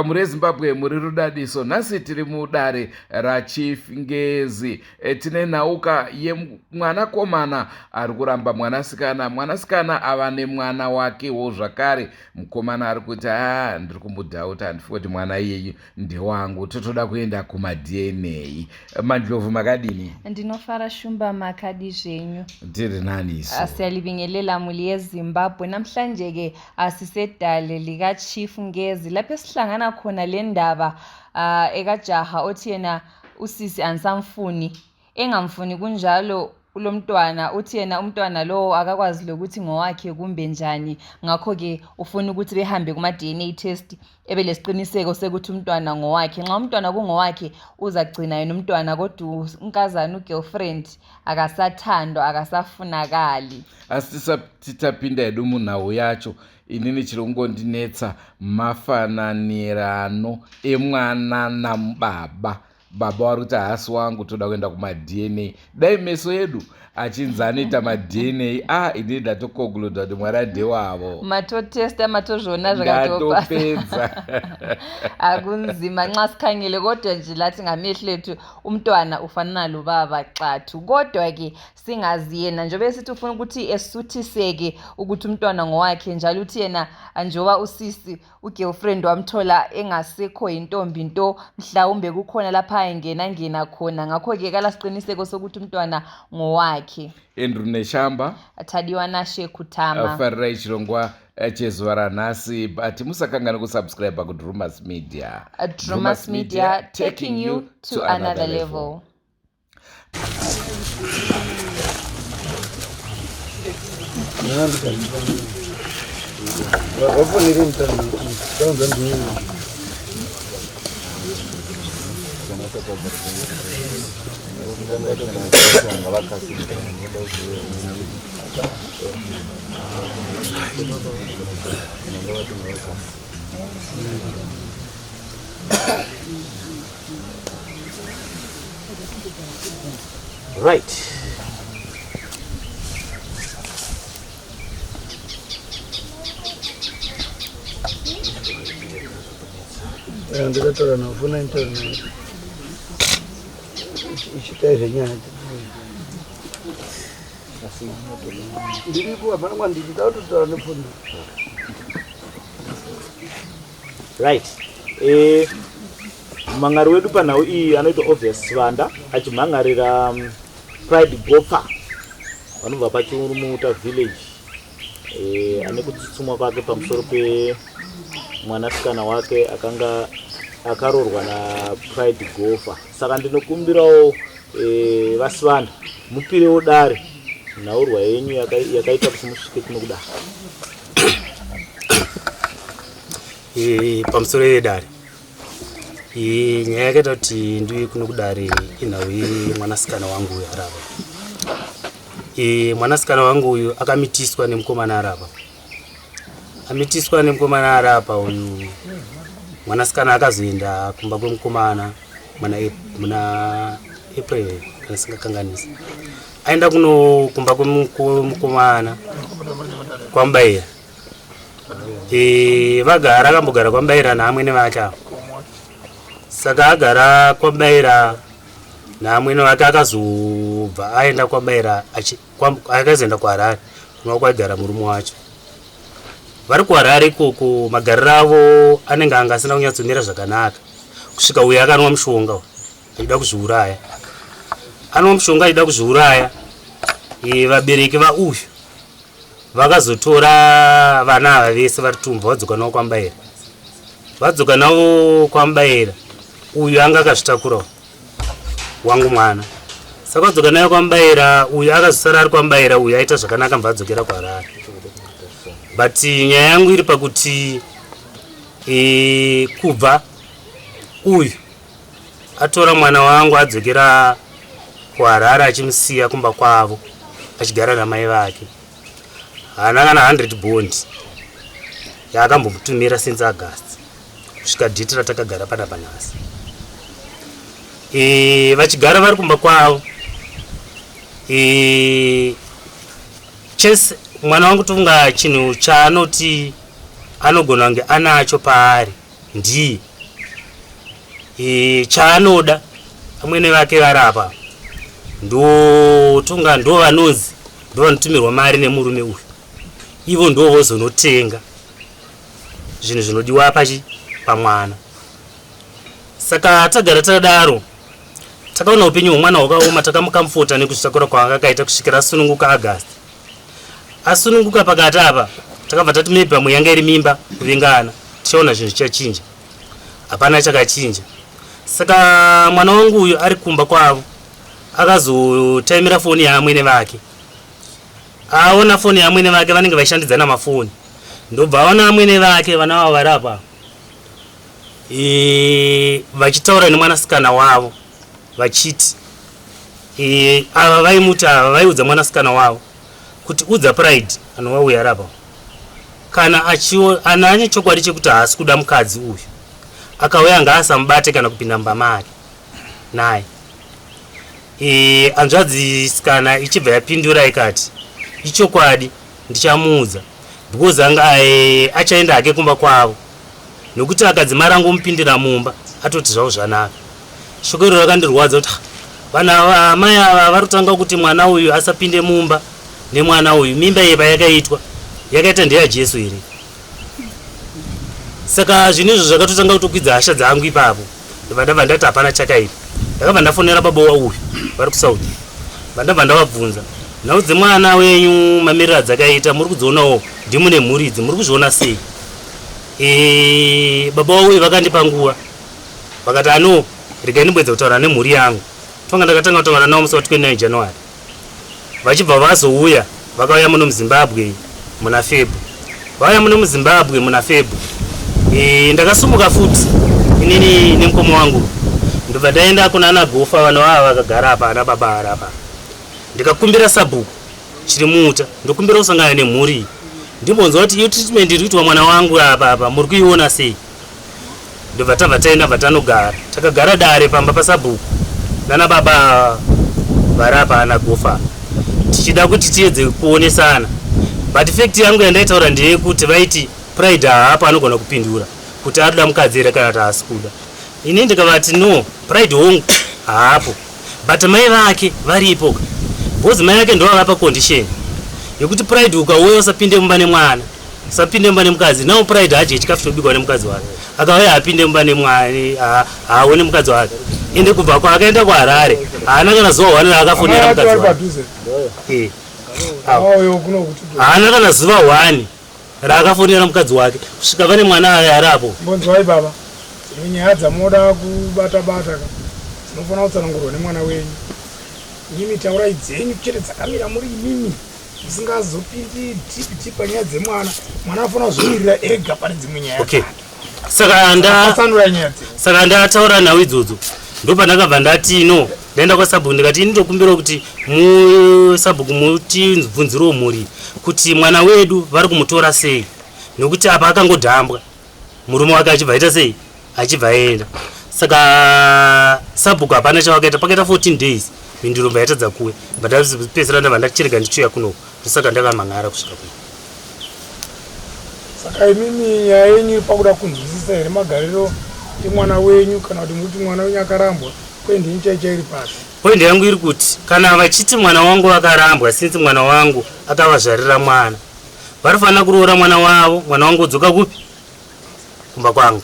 muri Zimbabwe muri rudadiso. Nhasi tiri mudare raChief Ngezi. Tine nhauka yemwanakomana ari kuramba mwanasikana. Mwanasikana ava nemwana wakewo zvakare. Mukomana ari kuti ndiri kumbudhauta handifi kuti mwana iyeyu ndewangu, totoda kuenda kumaDNA. Mandlovu makadini? Ndinofara shumba makadi zvenyu. Ndiri nani isu? Siyalibingelela muli yeZimbabwe. Namhlanje ke asisedale likaChief Ngezi lapho esihlangana khona le ndaba ekajaha othi yena usisi ansamfuni, engamfuni kunjalo lo mntwana, uthi yena umntwana lo akakwazi lokuthi ngowakhe kumbe njani, ngakho ke ufuna ukuthi behambe kuma DNA test ebelesiqiniseko sekuthi umntwana ngowakhe. Nxa umntwana kungowakhe uzagcina yena umntwana, kodwa unkazana ugirlfriend akasathandwa, akasafunakali. Asitapinda edu munhau yacho. Inini chiri kungondinetsa mafananirano emwana namubaba. Baba wari kuti Haasi wangu toda kuenda kumaDNA. Dai meso edu achinzanoita maDNA, ini ndatokonkluda kuti mwana ndewavo. Matotesta matozvona zvakatopedza. Akunzima nxa sikhangele, kodwa nje lathi ngamehlo ethu umntwana ufana nalobaba xathu. Kodwa ke singazi yena njengoba sithi ufuna ukuthi esuthiseke ukuthi umntwana ngowakhe, njalo uthi yena njengoba usisi ugirlfriend wamthola engasekho intombi nto, mhlawumbe kukhona lapha engena khona, ngakho ke kala siqiniseko sokuthi umntwana ngowakhe. Endru neshamba Athadiwa nashe kutama farira ichirongwa chezuva ranhasi. But musakangana kusubscribe kuDrewmas Media. Drewmas Media, taking you to another level. Right. Ndikatora nafuna internet ichitaizve nyaya ndiripo hapana kwandiri takutotaura nefundo. Right. Mangari wedu panhau iyi anoitwa Obvious Vanda achimhangarira Pride Gopher vanobva pachimuta village, ane kutsutsumwa kwake pamusoro pemwanasikana wake akanga akarorwa naPride Gopher. Saka ndinokumbirawo vasivana mupirewo dare nhaurwa yenyu yakaita kuti musvike kunokuda. Pamusoro yedare nyaya yakaita kuti ndiuye kuno kudare inhau yemwanasikana wangu uyu arapa. Mwanasikana wangu uyu akamitiswa nemukomana arapa. Amitiswa nemukomana arapa uyu mwanasikana akazoenda kumba kwemukomana muna April kana singakanganisa. Aenda kuno kumba kwemukomana kwambaira. Vagara akambogara kwambaira naamwene vake avo. Saka agara kwambaira naamwene vake akazobva aenda kwambaira akazoenda kuHarare kunova kwaigara murume wacho. Vari kuHarare ikoko magariro avo anenge anga asina kunyatsomira zvakanaka, kusvika uyu akanwa mushonga achida kuzviuraya. Anwa mushonga achida kuzviuraya. Vabereki vauyu vakazotora vana ava vese vari tumba vadzoka navo kwambaira. Vadzoka navo kwambaira, uyu anga akazvitakurawo wangu mwana. Saka vadzoka naye kwambaira, uyu akazosara ari kwambaira, uyu aita zvakanaka mbva adzokera kuHarare. But nyaya yangu iri pakuti kubva uyu atora mwana wangu adzokera kuHarare achimusiya kumba kwavo achigara namai vake. Haana kana 100 bond yaakambomutumira since August kusvika dhiti ratakagara panapa nhasi. Vachigara vari kumba kwavo. Chese mwana wangu tunga chinhu chaanoti anogona kunge anacho paari ndiye chaanoda amwene vake varapa ndotonga ndo vanonzi ndo vanotumirwa mari nemurume uyu, ivo ndo vozonotenga zvinhu zvinodiwa pamwana. Saka tagara takadaro takaona upenyu hwemwana hwakaoma, takamukamfota nekuzvitakura kwaakakaita kusvikira asununguka August. Asununguka pakati apa takabva tati maybe pamwe yanga iri mimba kuvingana, tichaona zvinhu zvichachinja. Hapana chakachinja. Saka mwana wangu uyu ari kumba kwavo akazotaimira foni yaamwene vake, aona foni yaamwene vake vanenge vaishandidzana mafoni, ndobva aona amwene vake vana vavo vari apa vachitaura nemwanasikana wavo vachiti ava vaimuti ava vaiudza mwanasikana wavo kuti udza Pride anovauya rapa kana ana ane chokwadi chekuti haasi kuda mukadzi uyu, akauya ngaasamubate kana kupinda mumba make naye. Hanzvadzisikana ichibva yapindura ikati ichokwadi ndichamuudza because achaenda hake kumba kwavo, nokuti akadzimara angomupindira mumba atoti zvavo zvanaka. Shoko iro rakandirwadza kuti vana amai ava vari kutanga kuti mwana uyu asapinde mumba nemwana uyu, mimba iyi payakaitwa yakaita ndeyaJesu here. Saka zvinhu izvo zvakatotanga kutokwidza hasha dzangu ipapo, ndabva ndati hapana chakaipa. Ndakabva ndafonera baba uyu vari kuSouth, ndabva ndavabvunza naudze mwana wenyu mamiriro adzakaita, muri kudzionawo ndimune mhuri idzi, muri kuzviona sei? Baba uyu vakandipa nguva vakati ano regai ndimbedza kutaura nemhuri yangu. Tonga ndakatanga kutaura navo musi wa 29 January, vachibva vazouya vakauya muno muZimbabwe muna Febhu, vauya muno muZimbabwe muna Febhu. Ndakasumuka futi inini nemukoma wangu ndobva ndaenda kuna ana Gofa, vanhu vava vakagara apa, ana baba ari apa, ndikakumbira sabhuku chiri muta, ndokumbira kusangana nemhuri. Ndimbonzwa kuti iyo treatment iri kuitwa mwana wangu apa muri kuiona sei? Ndobva tabva taenda vatanogara, takagara dare pamba pasabhuku nana baba vari apa ana Gofa, tichida kuti tiedze kuonesana. But fact yangu yandaitaura ndeyekuti vaiti Pride haapa anogona kupindura kuti arikuda mukadzi here kana kuti haasi kuda. Ini ndikavati no, Pride hongu haapo, but mai vake varipo, because mai vake ndovavapa condition yekuti Pride ukauya usapinde mumba nemwana, usapinde mumba nemukadzi. Nawo Pride haje chikafu chobikwa nemukadzi wake, akauya apinde mumba nemwana haone mukadzi wake, ende kubva kwaakaenda kuHarare haana kana zuva 1 raakafonera mukadzi wake, haana kana zuva 1 raakafonera mukadzi wake kusvika vane mwana arapo. Mbonzwai baba, nyaya dzamoda kubata-bata dzinofanira kutsanangurwa nemwana wenyu. Nyimi taurai dzenyu chete dzakamira muri imimi, musingazopindi tipi panyaya dzemwana. Mwana afanira kuzvimirira ega pane dzimwe nyaya. Okay. Saka ndataura nawo idzodzo ndopandakabva ndati no, ndaenda kwaSabhuku ndikati ini ndokumbira kuti muSabhuku mutibvunzirewo mhuri kuti mwana wedu vari kumutora sei, nokuti apa akangodhambwa murume wake achibva aita sei, achibva aenda. Saka Sabhuku hapana chavakaita, pakaita 14 days mindiro bva yatadza kuwe, ndapedzisira ndabva ndachirega ndichiuya kuno, saka ndakamhangara kusvika kuno. Saka imimi nyaya yenyu pakuda kunzwisisa here magariro emwana wenyu, kana kuti muti mwana wenyu akarambwa, poindi yenyu chaicha iri pasi? Poindi yangu iri kuti kana vachiti mwana wangu akarambwa, since mwana wangu akavazvarira mwana, varifanira kuroora mwana wavo, mwana wangu udzoka kupi? Kumba kwangu.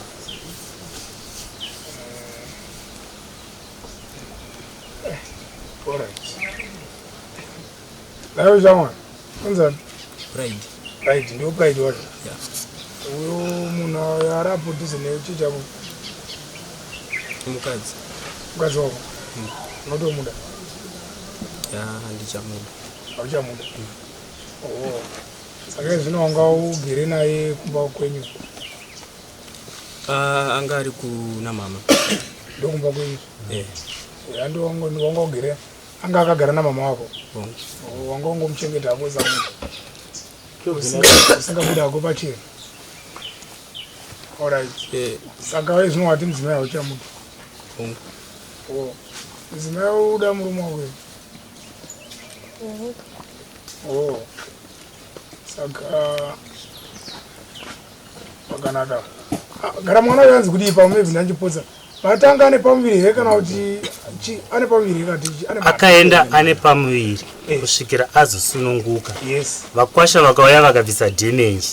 Nayo shamwana, unzani? Pride ndio Pride wacho. Uyo munhu arapo dhuze nechichako mukadzi wako unotomuda? Handichamuda. Hauchamuda? Saka zvino wanga ugere naye kumba kwenyu? Anga ari kuna mama. Ndo kumba kwenyu? Ando wanga ugere anga akagara namama wako? Wanga ungomuchengeta hako zamu usingabuda hako pachiri? Alright. Saka we zvino wati mudzimai hauchamuda? Mudzimai uda murume wako? Saka pakanaka. Gara mwana yanzi kuti ipa maybe ndachipotsa Matanga ane pamuviri kana kuti ane pamuviri kati akaenda ane pamuviri kusvikira azosununguka. Yes. Vakwasha vakauya vakabvisa damage.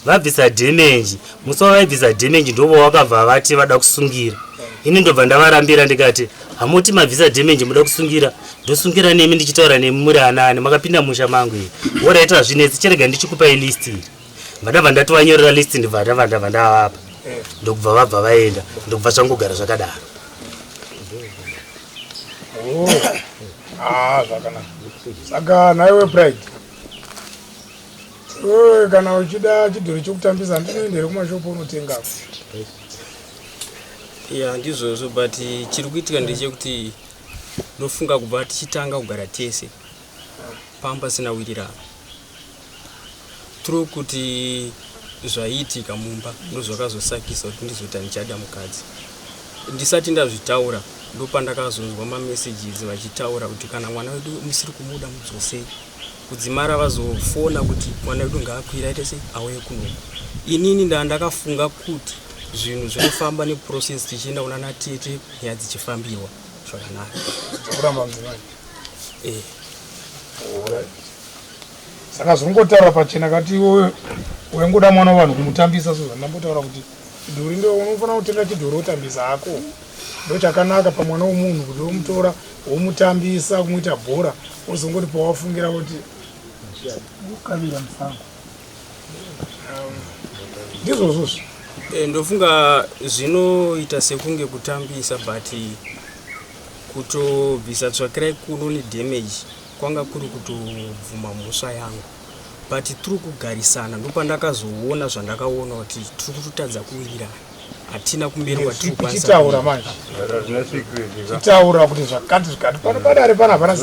Vabvisa damage, musi wavaibvisa damage ndovo vakabva vati vada kusungira. Ini ndobva ndavarambira ndikati hamuti mabvisa damage muda kusungira, ndosungira nemi ndichitaura nemi muri anani makapinda musha mangu iyi. Woraita zvinetsi cherega ndichikupai list iyi. Vandabva ndativanyorera list ndibva ndavapa. Ndokubva vabva vaenda, ndokubva zvangogara zvakadaro. Zvakanaka. Saka naiwe Pride. Kana uchida chidhori chokutambisa ndinoendere kumashopu unotenga. Ya ndizvozvo but chiri kuitika ndechekuti ndofunga kubva tichitanga kugara tese pamba sina wirirana. Turu kuti zvaiitika mumba ndozvakazosakisa kuti ndizoita ndichada mukadzi. Ndisati ndazvitaura ndopandakazonzwa mamessages vachitaura kuti kana mwana wedu musiri kumuda mudzosei. Kudzimara vazofona kuti mwana wedu ngaakwira aite sei auye kuno. Inini ndakafunga kuti zvinhu zvinofamba neprocess tichienda kuna natete nyaya dzichifambiwa zvakanaka. Kuramba mdzimai. Saka zvingotaura pachena kati iwe wengoda mwana wanhu kumutambisa so ndambotaura kuti chidhori ndio unofanira kutenga chidhori utambisa hako. Ndo chakanaka pamwana womunhu kuti umutora womutambisa kumuita bhora uzongoti pawafungira kuti ukamira musango. Ndizvozvo. Ndofunga zvinoita sekunge kutambisa but kutobvisa tsvakirai kuno nedamage kwanga kuri kutobvuma mhosva yangu but tiri kugarisana ndopandakazoona zvandakaona kuti tiri kutotadza kuwirirana hatina kumberi kwatiri kutaura manje titaura kuti zvakati padare pana hapana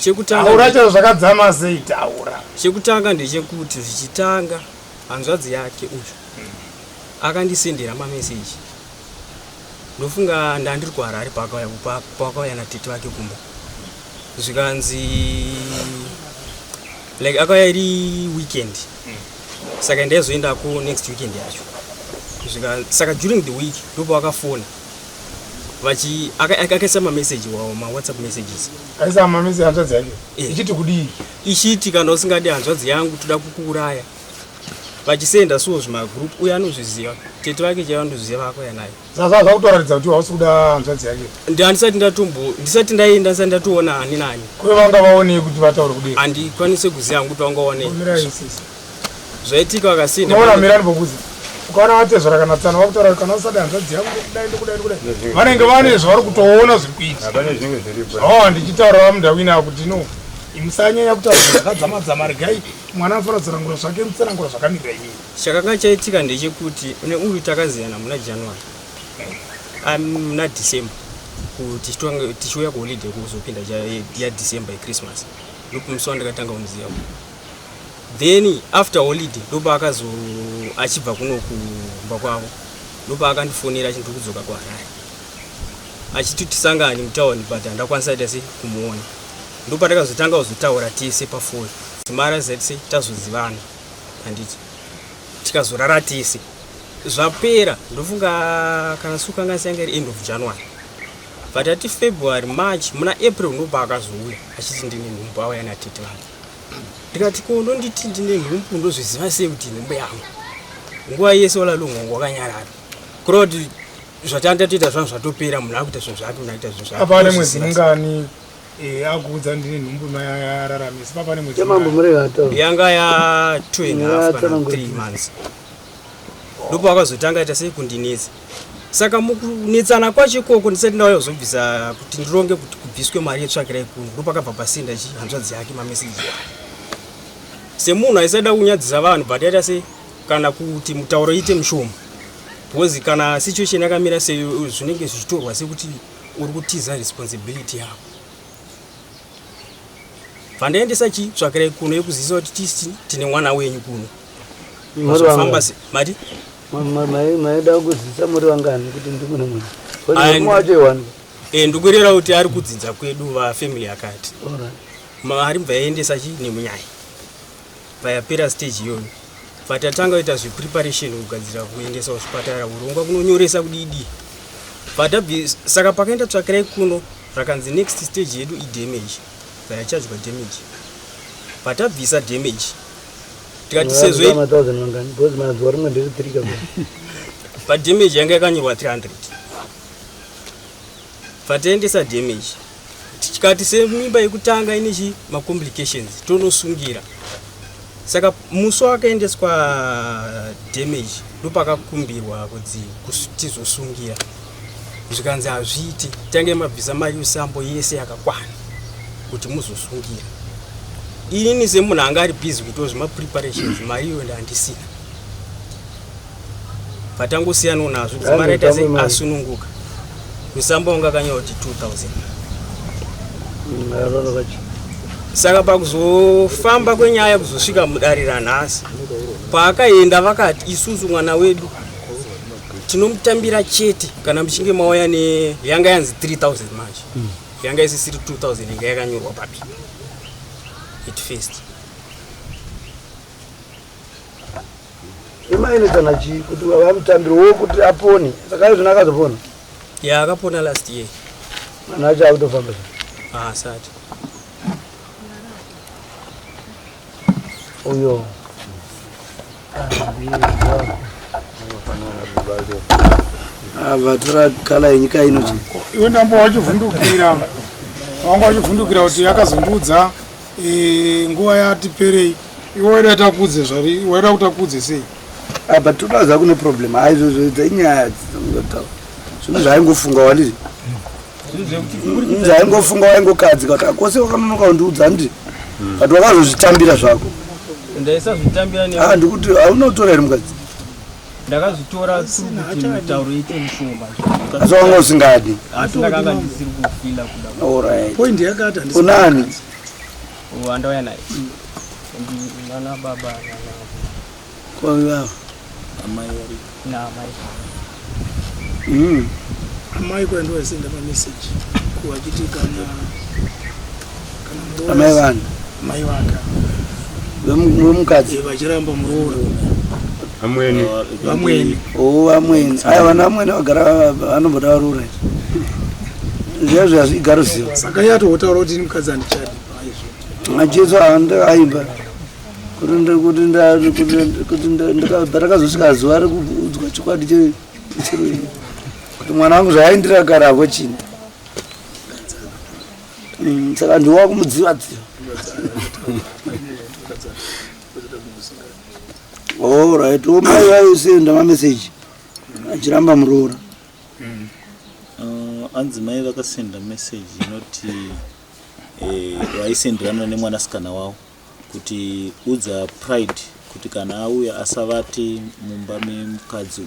chekutanga zvakadzama sei taura. Chekutanga ndechekuti zvichitanga hanzvadzi yake uyu akandisendera mameseji ndofunga ndandiri kuHarare pakauya natete vake kumba zvikanzi like akauya iri weekend saka ndaizoendako next weekend yacho saka during the week ndopo vakafona akaisa mameseji wavo mawhatsapp messages aisa mameseji hanzvadzi yake ichiti kudii ichiti kana usingadi hanzvadzi yangu toda kukuuraya vachisenda suwo zvimagroup uye anozviziva tete vake chaiva ndozviziva vakauya naye sasa zvakutoratidza kuti hausi kuda hanzvadzi yake ndisati ndaenda ndisati ndatoona ani nani kuve vanga vaonei kuti vataure kudii handikwanise kuziva kuti vangaonei zvaitika vakasenda naona mirani pokuzi ukaona vatezvara kana tsana vakutaura kana usati hanzvadzi yangu kudai vanenge vane zvavari kutoona zviri kuita ndichitaura vamudawina kuti no musanyanya kutaura zvakadzamadzama regai mwana anofana kutsanangura zvake mutsanangura zvakamira inini. Chakanga chaitika ndechekuti uyu takaziyana muna January muna December kuti tichiuya kuholiday kuzopinda yaDecember yeChristmas ndopo musi wandakatanga kumuziva. Then after holiday ndopo achibva kuno kumba kwavo ndopo akandifonera achiti kudzoka kuHarare achiti tisangane mutauni but handakwanisa ita sei kumuona. Ndopo takazotanga kuzotaura tese pafoni mara zetse tazozivana handiti tikazorara tese zvapera ndofunga kana sukanga sanga iri end of January but ati February March muna April ndopa akazouya achiti ndine nhumbu auya natete vake ndikati kondo nditi ndine nhumbu ndozviziva sei kuti nhumbu yangu nguva yese walalongo wakanyarara kuroti zvatandatoita zvangu zvatopera munhu akuita zvinhu zvake unaita zvinhu zvake apane mwedzi mungani akuudza ndine nhumbu mayararamisi papane mwedzi chamambo murega ataura yanga ya 2.5 kana 3 months ndopo akazotanga ita sei kundinetsa saka mukunetsana kwacho ikoko ndisati ndauya kuzobvisa kuti ndironge kuti kubviswe mari yetsvakirai kuno ndopo akabva pasenda hanzvadzi yake mameseji semunhu aisada kunyadzisa vanhu but aita sei kana kuti mutauro ite mushoma because kana situation yakamira sei zvinenge zvichitorwa sekuti uri kutiza responsibility yako. Vandaendesa chitsvakirai kuno yekuzivisa kuti tine mwana wenyu kuno mazofamba mati maida kuzivisa muri vangani kuti ndimune mwana mwacho wani ndikurera kuti ari kudzidza kwedu vafamily yakati mari mvaendesa chi nemunyaya vayapera stage iyoyo vatatanga kuita zvepreparation kugadzira kuendesa kuchipatara urongwa kunonyoresa kudidi saka pakaenda tsvakirai kuno rakanzi next stage yedu idamage vayachadzwa damage patabvisa damage tikati sezvo padamage yanga yakanyorwa 300 pataendesa damage tikati semimba yekutanga ine macomplications tonosungira saka musi wakaendeswa damage ndopakakumbirwa kuti tizosungira zvikanzi hazviiti tange mabvisa mari usambo yese yakakwana kuti muzosungira ini semunhu anga ari busy kuitwa zvemapreparations mari iyo handisina patangosiyanawo nazvo kuti mari aita sei asununguka usambo wanga akanyorwa kuti 2000 saka pakuzofamba kwenyaya kuzosvika mudare ranhasi paakaenda vakati isusu mwana wedu tinomutambira chete kana muchinge mauya yanga yanzi 3000 manje yanga isisiri 2000 yanga yakanyorwa papi it first imainetana chi kuti vamutambiriwo kuti apone saka izvona akazopona akapona last year mwana acho akutofamba asati uyo vatora kala yenyika ino iwe ndambo wachivhundukira wanga wachivhundukira kuti yakazondudza nguva yatiperei iwe waida takudze zvari waida kutakudze sei apa todaza kune problem aizvozvoita inyaya zvinhu zvaingofunga waliri zvaingofunga waingokadzi kuti akose wakanonoka kundiudza ndi but wakazozvitambira zvako ndaisazvitambira ndikuti haunotora here mukadzi ndakazvitora kuti mitauro ite mushoma asi wanga usingadi ndakanga ndisiri kufila kuda point yakati unani andauya naye nana baba kwavava amai kwaindowaisenda pameseji kuwachiti kana amai vanhu mai vaka vemukadzi vachiramba muroora vamweni aya vana vamweni vagara vanomboda varura zviya zviya igaro ziva saka yatotaura kuti mukadzi handichadi ajesu andaaimba kuti ndakazosvika zuva rekuudzwa chikwadi chiro kuti mwana wangu zvaaindira gara avo chini saka ndiwa kumudziva-dziva allright omai vaisenda mameseji achiramba muroora anzi mai vakasenda meseji inoti vaisenderana nemwanasikana wavo kuti udza pride kuti kana auya asavati mumba memukadzi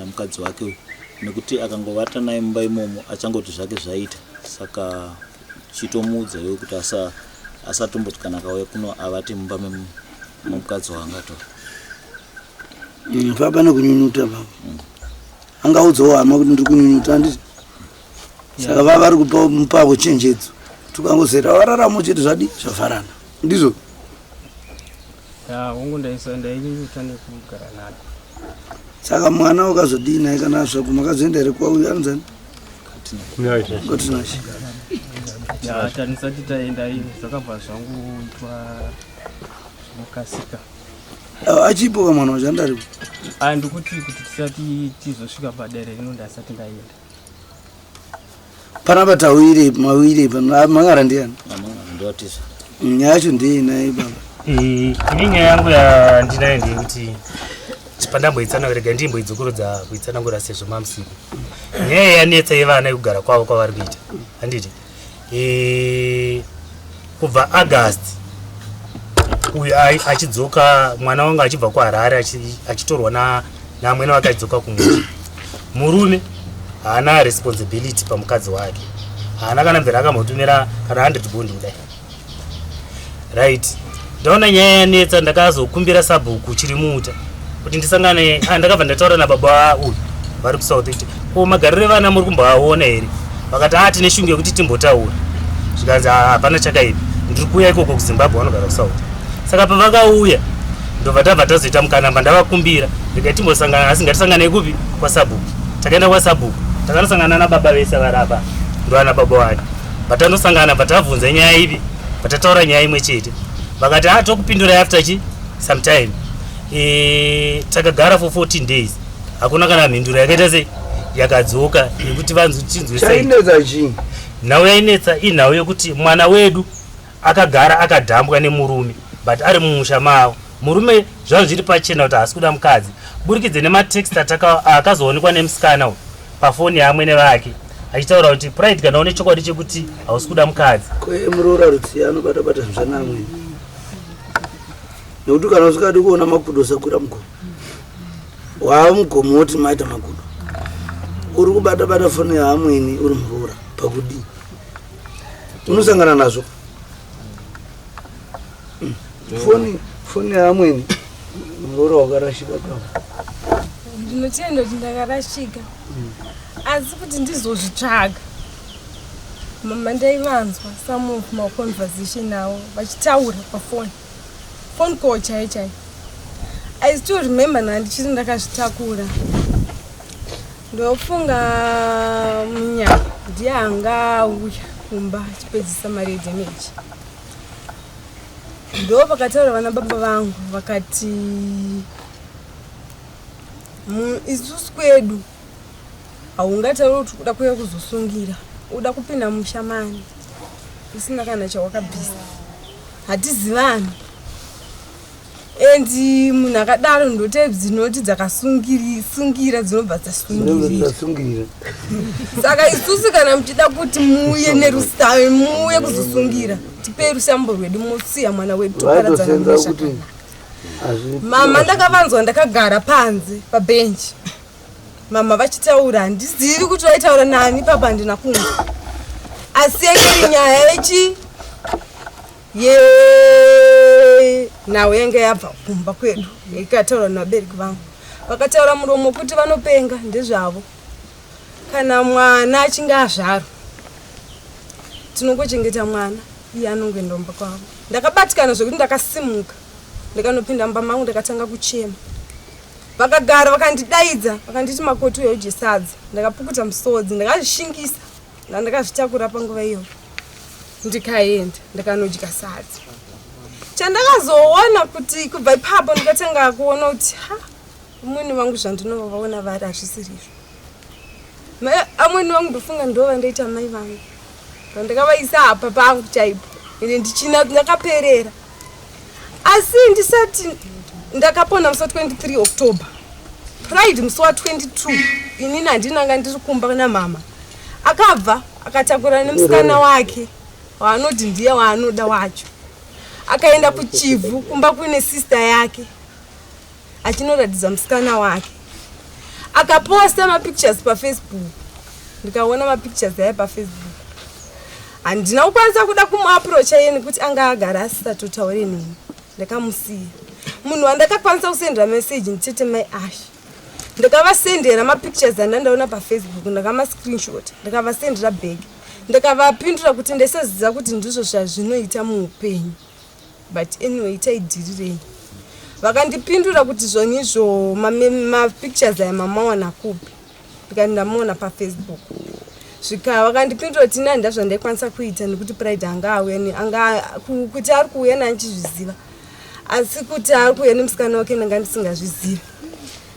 mukadzi wake uyu nekuti akangovata naye mumba imomo achangoti zvake zvaita saka chitomuudza iwe kuti asatomboti kana akauya kuno avati mumba memukadzi waangatora papane kunyunyuta baba angaudzawo hama kuti ndiri kunyunyuta handiti saka vava vari kupa mupavo chenjedzo tukangozera wararama uchiti zvadi zvavharana ndizvo hongu ndainyunyuta nekugara naye saka mwana ukazodii naye kana svako makazoenda here kwauyu anzani kotinashi tanisati taenda iyo zvakabva zvangu itwa zvinokasika achipoka mwana wacho andariko ndikuti kuti tisati tizosvika padare rino ndasati ndaenda panapa tawire mawire mangara ndiani ndowatiza nyaya yacho ndei naye baba ini nyaya yangu yandinayo ndeyekuti pandamboitsana rega ndimboidzokorodza kuitsanangura sezvo mamusiku nyaya yanetsa yevana yekugara kwavo kwavari kuita handiti kubva August uyu achidzoka mwana wangu achibva kuHarare achitorwa namwene wake achidzoka kumuzi murume haana responsibility pamukadzi wake haana kana mvera akambotumira kana 100 bondi kudai right ndaona nyaya yanetsa ndakazokumbira sabhuku chiri muta kuti ndisangane ndakabva ndataura nababa uyu vari kusouth magariro evana muri kumboaona here vakati tine shungu yekuti timbotaura zvikanzi hapana chakaipa ndiri kuuya ikoko kuZimbabwe vanogara kusouth saka pavakauya ndobva tabva tazoita mukanamba ndavakumbira ndikati timbosangana asi ngatisanganei kupi kwasabhuku takaenda kwasabhuku takanosangana nababa vese varapa ndovana baba wake vatanosangana vatavhunza nyaya ivi vatataura nyaya imwe chete vakati tokupindura after sometime takagara for 14 days hakuna kana mhinduro yakaita sei yakadzoka yekuti vanzochinzwisa chii nhau yainetsa inhau yokuti mwana wedu akagara akadhambwa nemurume but ari mumusha mavo murume zvangu zviri pachena kuti haasi kuda mukadzi burikidze nematext akazoonekwa nemusikana pafoni yamwene vake achitaura kuti pride kana une chokwadi chekuti hausi kuda mukadzi muroora rutsi anobata zvisana amweni nekuti kana usikadi kuona makudo usakwira mugomo wava mugomo woti maita makudo uri kubata foni yaamweni uri muroora pakudii unosangana nazvo foni yaamweni muroora wakarashika pa ndinotenda kuti ndakarashika asi kuti ndizozvitsvaga mama ndaivanzwa some of maconversation avo vachitaura pafoni phone call chai I still remember nandichiri ndakazvitakura ndofunga munyaya ndiye angauya kumba achipedzisa mari yedhemeji ndo vakataura vana baba vangu vakati isusu kwedu haungatauri kuti uda kuuya kuzosungira uda kupinda mushamani usina kana chawakabvisa hatizivani endi munhu akadaro ndote dzinoti dzakasungira dzinobva dzasungirira saka isusu kana muchida kuti muuye nerusave muuye kuzosungira tipei rusambo rwedu musiya mwana wedu toparadzana mama ndakavanzwa ndakagara panze pabhenji mama vachitaura handizivi kuti vaitaura nani papa handina kunzwa asi yengeri nyaya nhau yenge yabva kumba kwedu ikataura nabereki vangu vakataura muromo kuti vanopenga ndezvavo kana mwana achinge azvarwa tinongochengeta mwana iye anongoendomba kwavo ndakabatikana zvokuti ndakasimuka ndikanopinda mumba mangu ndakatanga kuchema vakagara vakandidaidza vakanditi makoti uyo ujesadza ndakapukuta musodzi ndakazvishingisa ndakazvitakura panguva iyo ndikaenda ndikanodya sadza chandakazoona kuti kubva ipapo ndikatanga kuona kuti amweni vangu zvandinovaona vari hazvisirizvo amweni vangu ndofunga ndova ndaita mai vangu vandakavaisa apa pangu chaipo ine ndakaperera asi ndisati ndakapona musi wa23 October Pride musi wa22 inini handinanga ndiri kumba namama akabva akatakura nemusikana wake waanoti ndiye waanoda wacho akaenda kuchivhu kumba kune sister yake achinoratidza musikana wake akaposta mapictures pafacebook ndikaona mapictures aya pafacebook handina kukwanisa kuda kumuaprocha iye nekuti anga agara asisatotaure neni ndakamusiya munhu wandakakwanisa kusendera message nditete mai ash ndakavasendera mapictures andandaona pafacebook ndakamascreenshot ndakavasendera bag ndakavapindura kuti ndaisaziva kuti ndizvo zvazvinoita muupenyu but anyway itaidirirei vakandipindura kuti zvonizvo mapictures aya mamaona kupi ndikandamuona pafacebook zvika vakandipindura kuti nani ndazvandaikwanisa kuita nekuti Pride anga kuti ari kuuya nandichizviziva asi kuti ari kuuya nemusikana wake ndanga ndisingazvizivi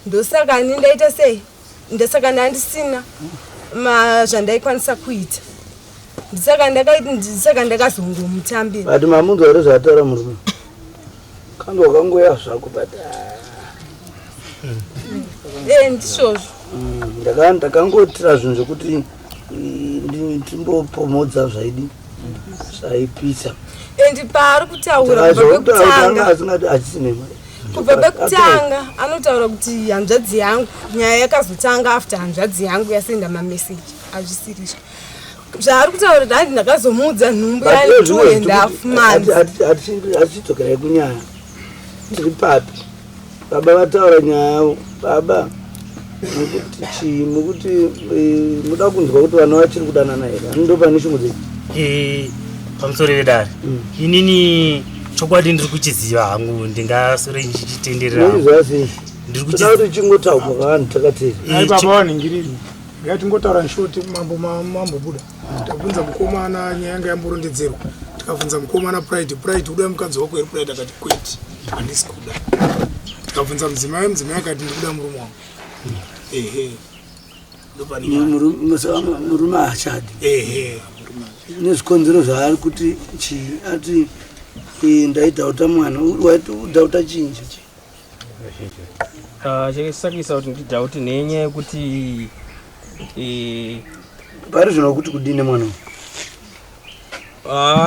ndosaka ini ndaita sei ndosaka ndandisina zvandaikwanisa kuita ndisaka ndakazongomutambira but mamundu ari zvataura murume kandi wakangoya zvako but ndizvozvo ndakangotira zvinhu zvekuti ndimbopomodza zvaidi zvaipisa endi paari kutaura kubva pekutanga anotaura kuti hanzvadzi yangu nyaya yakazotanga after hanzvadzi yangu yasenda mameseji hazvisirizvo zvaari kutaura kuti handi ndakazomudza nhumbu hatichidzokerai kunyaya tiri papi baba vataura nyaya yavo baba nekuti chii nekuti muda kunzwa kuti vana vachiri kudanana here anindopane shungu dzedu pamusoro vedare inini chokwadi ndiri kuchiziva hangu ndingasore ndichitenderera ndiri kuti chingotauka vanhu takateri baba vaningiriri ngatingotaura nshoti mambo buda tabvunza mukomana nyaya yanga yamborondedzerwa tikabvunza mukomana pride uda mukadzi wako eri pride akati kwete handisi kuda tikabvunza mudzimai akati ndikuda murume wangu murume achadi nezvikonzero zvaari kuti ati ndaidhauta mwana waiti udhauta chinji chakisakisa kuti ndidhauti nenyaya yekuti pari zvino kuti kudine mwana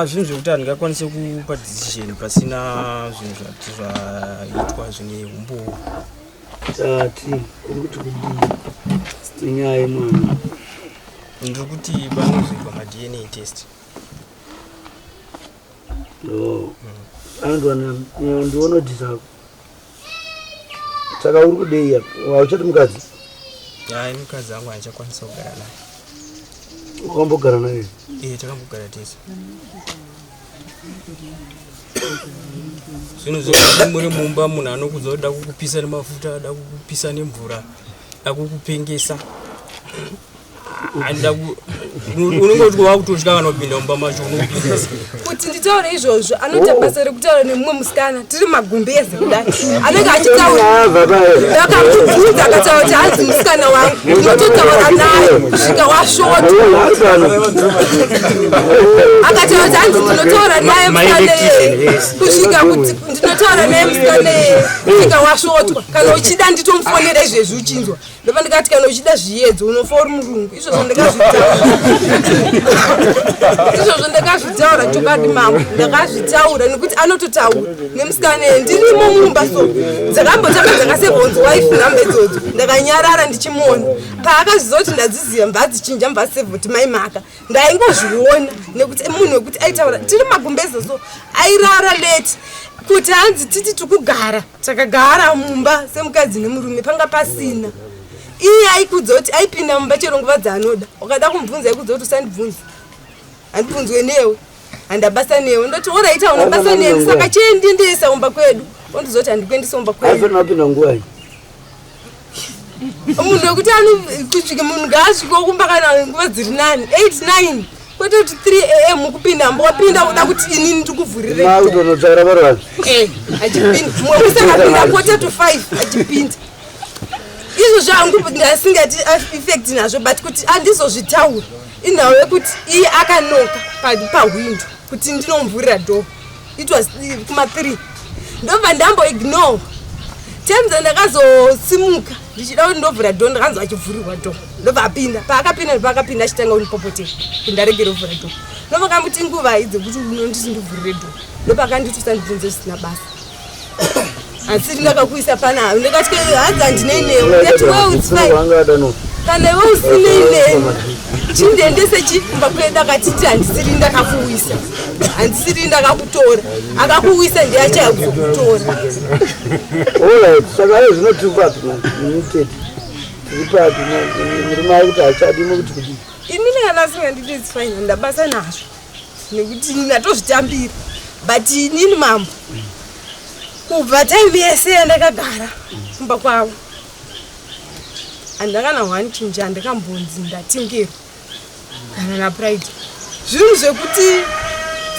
zvinhu zvekuti handingakwanise kupa decision pasina zvinhu zvati zvaitwa zvine umbowo tati kuri kuti kudine inyaya yemwana ndiri kuti panozoitwa madna test ndionodhisa saka uri kudei uchati mukadzi mukadzi angu handichakwanisa kugara naye wakambogara naye takambogara tese zvinhu zvekuti muri mumba munhu anokudza kuti dakukupisa nemafuta dakukupisa nemvura dakukupengesa unongoti wakutosvika kana kupinda mumba macho unopingisa kuti nditaure izvozvo anoita basa rekutaura nemumwe musikana tiri magumbezi kudai anenge achitaura ndakamubvunza akataura kuti hanzi musikana wangu unototaura naye kusvika wasvota akataura kuti hanzi ndinotaura naye musikana kusvika kuti ndinotaura naye musikana kusvika wasvotwa kana uchida nditomufonera izvezvi uchinzwa ndopa ndikati kana uchida zviyedzo unofa uri murungu izvozvo ndakazvitaura chokadi mambo ndakazvitaura nekuti anototaura nemusikana ndirimo mumba so dzakambotanga dzakasebhonzi waifi namba idzodzo ndakanyarara ndichimuona paakazviziva kuti ndadziziva mbadzichinja mbasevhoti maimaka ndaingozviona nekuti munhu wekuti aitaura tiri magumbeza so airara leti kuti hanzi titi tikugara takagara mumba semukadzi nemurume panga pasina iye aikudza kuti aipinda mumba chero nguva dzaanoda wakada kumubvunza aikudza kuti usandibvunza handibvunzwe newe handabasa newe ndoti oraita unabasa newe saka chiendiendesa umba kwedu ondizoti handikuendisa umba kwedu munhu wekuti kusvika munhu ngaasvika kumba kana nguva dziri 9 8 9 kwete kuti 3 am kupinda mba wapinda kuda kuti inini ndikuvhurire achipinda mumwe usakapinda kwete to 5 achipinda izvo zvangu ndasingati effect nazvo but kuti andizozvitaura inhau yekuti iye akanoka pahwindo kuti ndinomvurira dho it was kuma3 ndobva ndamboignore tenza ndakazosimuka ndichida kuti ndovhura dho ndakanzwa achivhurirwa dho ndobva apinda paakapinda achitanga unipopotera kuti ndaregere kuvhura dho ndobva kamuti nguva idzi kuti unonditi ndivhurire dho ndobva akanditosandibvunze zvisina basa asi ndakakuisa panayo ndikati hanzi handineinewo ndati wewe it's fine kana iwe usineinewo chindiendese chimba kwedu akatiti handisiri ndakakuwisa handisiri ndakakutora akakuwisa ndiye achakutora alright saka iye zvinotipapi tiri papi murume ari kuti hachadimo kuti kudii inini kana singanditi it's fine ndabasa nazvo nekuti ndatozvitambira but inini mambo kubva time yese yandakagara kumba kwavo handakana 1 chinji handakambonzi ndatingerwa kana napride zvinhu zvekuti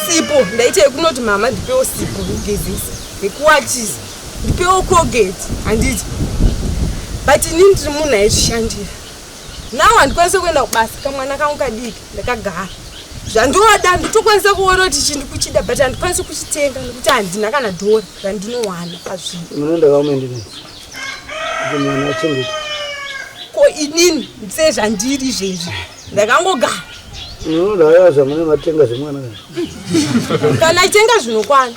sipo ndaita yekunoti mama ndipewo sipo kugezisa nekuwachisa ndipewo colgate handiti but inini ndiri munhu aizvishandira nawo handikwanisa kuenda kubasa kamwana kangu kadiki ndakagara zvandoda nditokwanisa kuona kuti chindikuchida but handikwanisi kuchitenga nekuti handina kana dhora randinowana pazvino munoenda kaumendine kuti mwana achengeta ko inini sezvandiri izvezvi ndakangogara munoda zvamune matenga zvemwana kana aitenga zvinokwana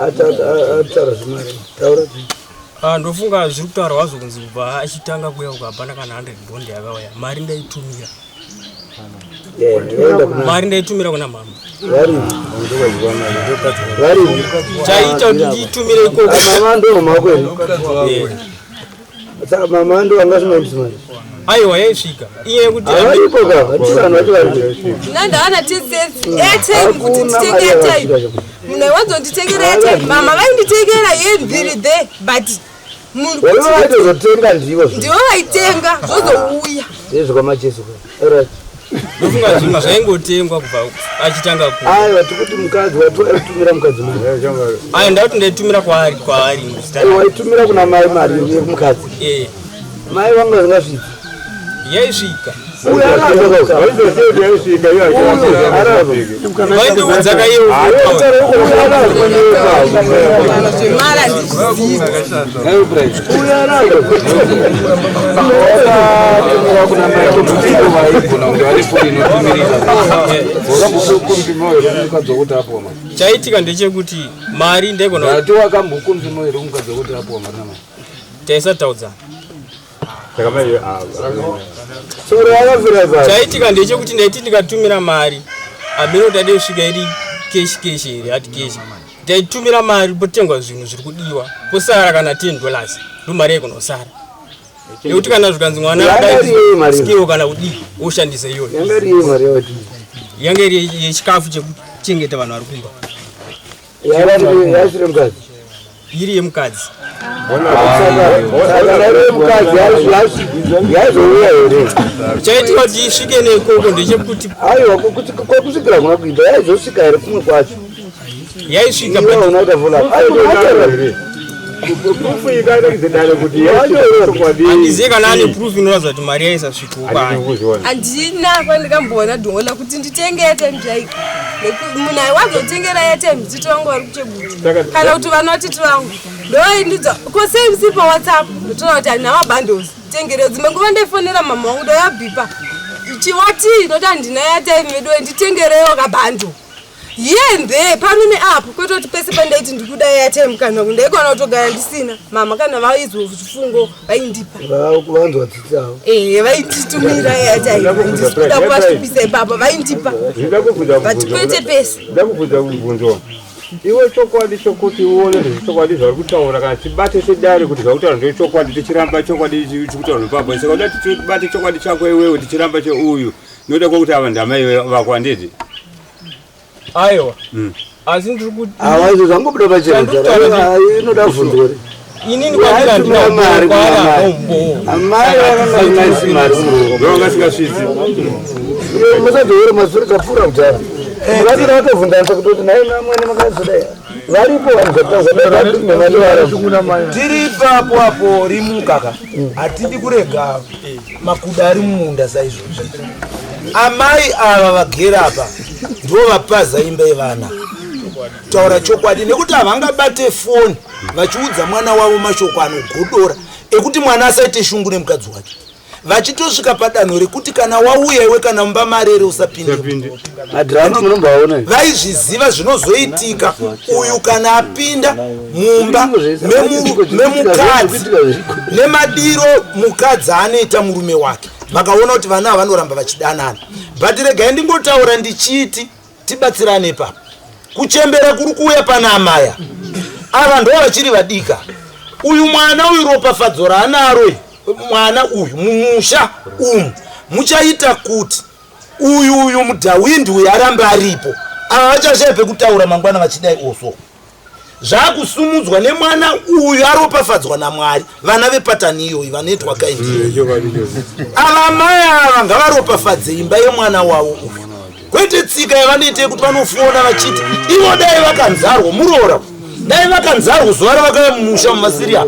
ataura zvimari taura ndofunga zviri kutaura wazvo kunzi kubva achitanga kuya ukapana kana 100 bondi yakauya mari ndaitumira mari ndaitumira kuna mama chaita kuti ndiitumire mama ndo makweni saka mama ndo angasvinaimsimari aiwa yaisvika iye kuti nandavana tesesi airtime kuti nditenge airtime munhu aiwanzonditengera airtime mama vainditengera yemviri there but Waizotenga ndiwo. Ndiwo vaitenga zvozouya. Ndizvo kwamacheso. Alright. Ndofunga zvimwe zvaingotengwa kubva achitanga ku. Aiwa tikuti mukadzi waitumira mukadzi mari. Aya ndauti ndaitumira kwaari. Waitumira kuna mai mari yemukadzi. Mai wangu asingasviki. Yaisvika. Chaitika ndechekuti mari ndaigona taisataudzana. Chaitika ndechekuti ndaiti ndikatumira mari abinoti ade kusvika iri keshi iri hati keshi ndaitumira mari potengwa zvinhu zviri kudiwa posara kana $10 ndomari yaikunosara nekuti kana zvikanzi mwana adasikiro kana kudii oshandisa iyoyo yange iri yechikafu chekuchengeta vanhu vari kumba iri yemukadzi. Chaitika kuti isvike nekoko ndechekuti aiwa kusvikira kuna kuita yaizosvika here kumwe kwacho yaisvika handizive kana ane proof inoratidza kuti mari yaisasvikawo handina kwandikamboona dhongola kuti nditengete mzvaiko munai wazotengera yete mzito wangu vari kuchebuti kana kuti vanotiti vangu ndoindudza kosei musi pawhatsapp ndotoona kuti handina mabundles tengere dzimwe nguva ndaifonera mama wangu ndoyabhipa chiwati noti handina yataimedo nditengereyo kabhando yende pano neapo kwetoti pese pandaiti ndikuda yatime kana ndaikona kutogara ndisina mama kana vaizwa zvifungo vaindipa kuvanzwa tsitsi avo vaititumira yatime ndisikuda kuvasvipisa ipapa vaindipa vatikwete pese. Ndakubvunza mubvunzo iwe chokwadi chokuti uone zvechokwadi zvari kutaura kana tibate sedare kuti zvautaura ndechokwadi tichiramba chokwadi chikutaura nepabwe saka uda tibate chokwadi chako iwewe tichiramba cheuyu noda kwokuti ava ndamai vako handiti aiwa asi ndiri kuti izvo zvangobuda pachero inoda bvunzori inini kwandira mari amai vangaisi mari vangasingasvitsi musadzoore masuri kapfuura kudhara vakira vatovhunzanisa kutoti nai namwene makazodai varipo vanhu tiri ipapo apo rimukaka hatidi kurega makuda ari mumunda saizvozvi amai ava vagera apa ndo vapaza imba yevana taura chokwadi nekuti havangabate foni vachiudza mwana wavo mashoko anogodora ekuti mwana asaite shungu nemukadzi wake vachitosvika padanho rekuti kana wauya iwe kana mumba marere usapinde vaizviziva zvinozoitika uyu kana apinda mumba memukadzi nemadiro mukadzi anoita murume wake vakaona kuti vana ava vanoramba vachidanana but regai ndingotaura ndichiti tibatsirane papa kuchembera kuri kuuya pana amaya ava ndo vachiri vadika uyu mwana uyu ropafadzo raanaro mwana uyu mumusha umu muchaita kuti uyu mudhawindi uyu arambe aripo ava vachashaibve kutaura mangwana vachidai oso zvakusumudzwa nemwana uyu aropafadzwa naMwari vana vepatani iyoyi vanoitwa kaindi ava mai ava ngavaropafadze imba yemwana wavo uyu kwete tsika yavanoite kuti vanofona vachiti ivo dai vakanzarwa muroora dai vakanzarwa zuva ravakaya mumusha mumasiriya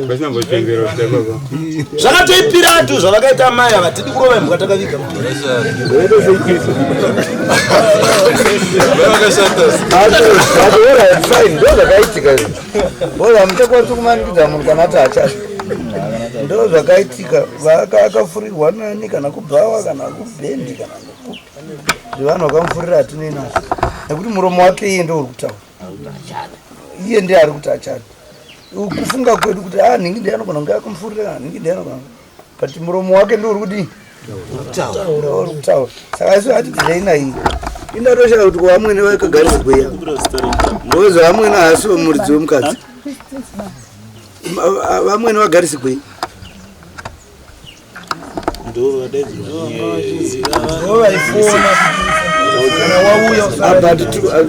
zvakatoipiratu zvavakaita mai ava tidi kurova imbuka takaviga ndo zvakaitika oza muchakwatisi kumanikidza munhu kana ati achasha ndo zvakaitika akafurirwa nani kana kubhawa kana kubhendi kana nekupi zvevanhu vakamufurira hatinei nazvo nekuti muromo wake iye ndo uri kutaura iye ndiye ari kuti achati kufunga kwedu kuti nhingi ndiye anogona kunge akumufurira kana nhingi ndiye anogona but muromo wake ndo uri kudii uri kutaura saka isu hatidilei naii indatoshaka kuti kwamwene vakagarisirweya ndoza vamwene haasi vemuridzi wemukadzi vamwene vagarisirwei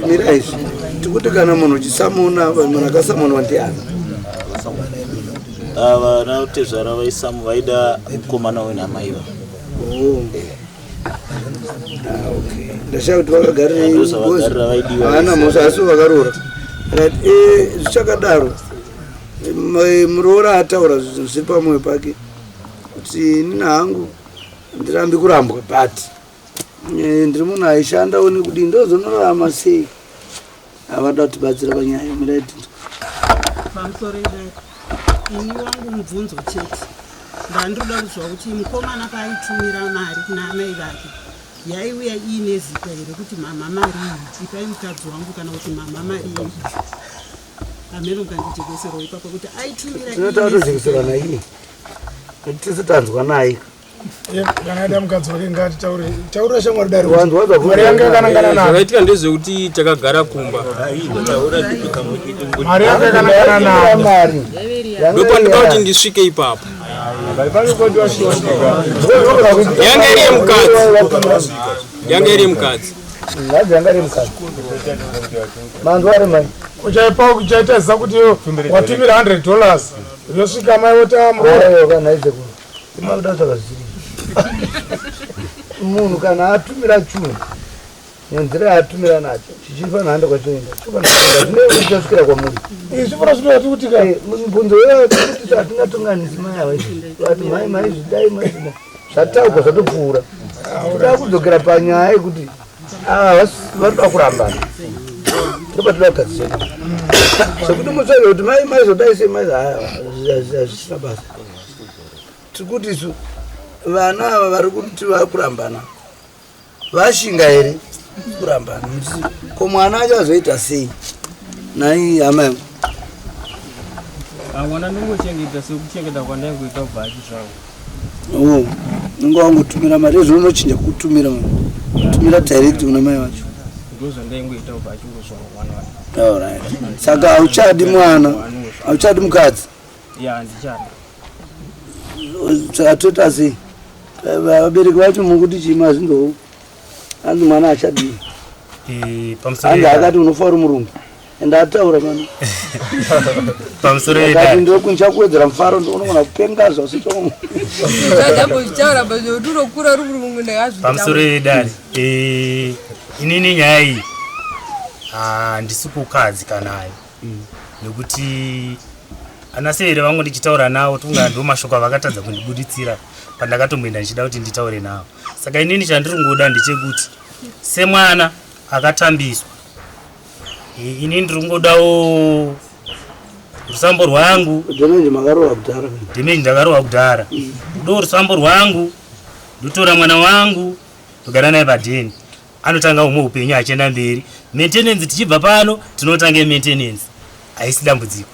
miraizvi tikuti kana munhu uchisamuna munhu akasamunwa ndiani vana tezvara vaisamu vaida mukomana wenamaiva. Ndashaka kuti vakagarira vana mhosva asi vakaroora zvichakadaro muroora ataura zvinhu zviri pamwoyo pake kuti nina hangu ndirambi kurambwa bhati ndiri munhu aishandawo nekudii ndozonorarama sei avada kutibatsira panyaya yemiraidhinzo pamusoro idai ini wangu mubvunzo chete ndandiroda kuzwa kuti mukomana paaitumira mari kuna amai vake yaiuya iine zita here kuti mama mari ipai mukadzi wangu kana kuti mama mari yei amene ungandijekeserawo ipapo kuti aitumira tinotaura kujekesera naye kuti tese tanzwa naye kana ada mukadzi wake ngati taurira shamwari dari vantu mari yange yakanangana nayo zvakaitika ndezvekuti takagara kumba mari yange yakanangana nayo mari ndopandika kuti ndisvike ipapo yange iri mukadzi ngazi yanga iri mukadzi manzwa ari mai uchaipawo kuchaitazisa kuti watumira $100 yosvika mai wotamuroyo kanaize kuno imakuda kutsvaka zviri munhu kana atumira chunhu nenzira yaatumira nacho chichifanira handa kwachinoenda zvineichasvikira kwamuri zvifana zvinoati kutika mubvunzo wekuti hatingatonganisi mai avaati mai zvidai mai zvidai zvataugwa zvatopfuura toda kudzokera panyaya yekuti ava vanoda kurambana ndopatoda kugadzisena sekuti mutsvaga kuti mai zodai sei mai hazvisina basa tirikuti isu vana ava vari kuti vakurambana vashinga here kurambana ko mwana acho azoita sei nai hama yangu mwana ndingochengeta sekuchengeta kwandaingoita kubva zvavo ninga wangotumira mari ezvo unochinja kutumira kutumira direct kuna mai vacho ndozvandaingoita kubva achingozvara mwana wacho. Alright. Saka hauchadi mwana hauchadi mukadzi ndichada atoita sei vabereki vacho mukuti chima zvindowo anzi mwana achadii andi akati unofa uri murungu ende ataura mani pamusoroakati ndokuncha kuwedzera mufaro ndounogona kupengaza pamusoro edari inini nyaya iyi handisi kukadzi kanayo nekuti anasevere vangu ndichitaura navo tunga ndo mashoko avakatadza kundibuditsira pandakatomboenda ndichida kuti nditaure navo. Saka inini chandiri ngoda ndechekuti semwana akatambiswa inini ndiri ngodawo rusambo rwangu ndemenji ndakarohwa kudhara ndo rusambo rwangu ndotora mwana wangu togara naye padheni anotanga umwe upenyu achienda mberi maintenance tichibva pano tinotange maintenance haisi dambudziko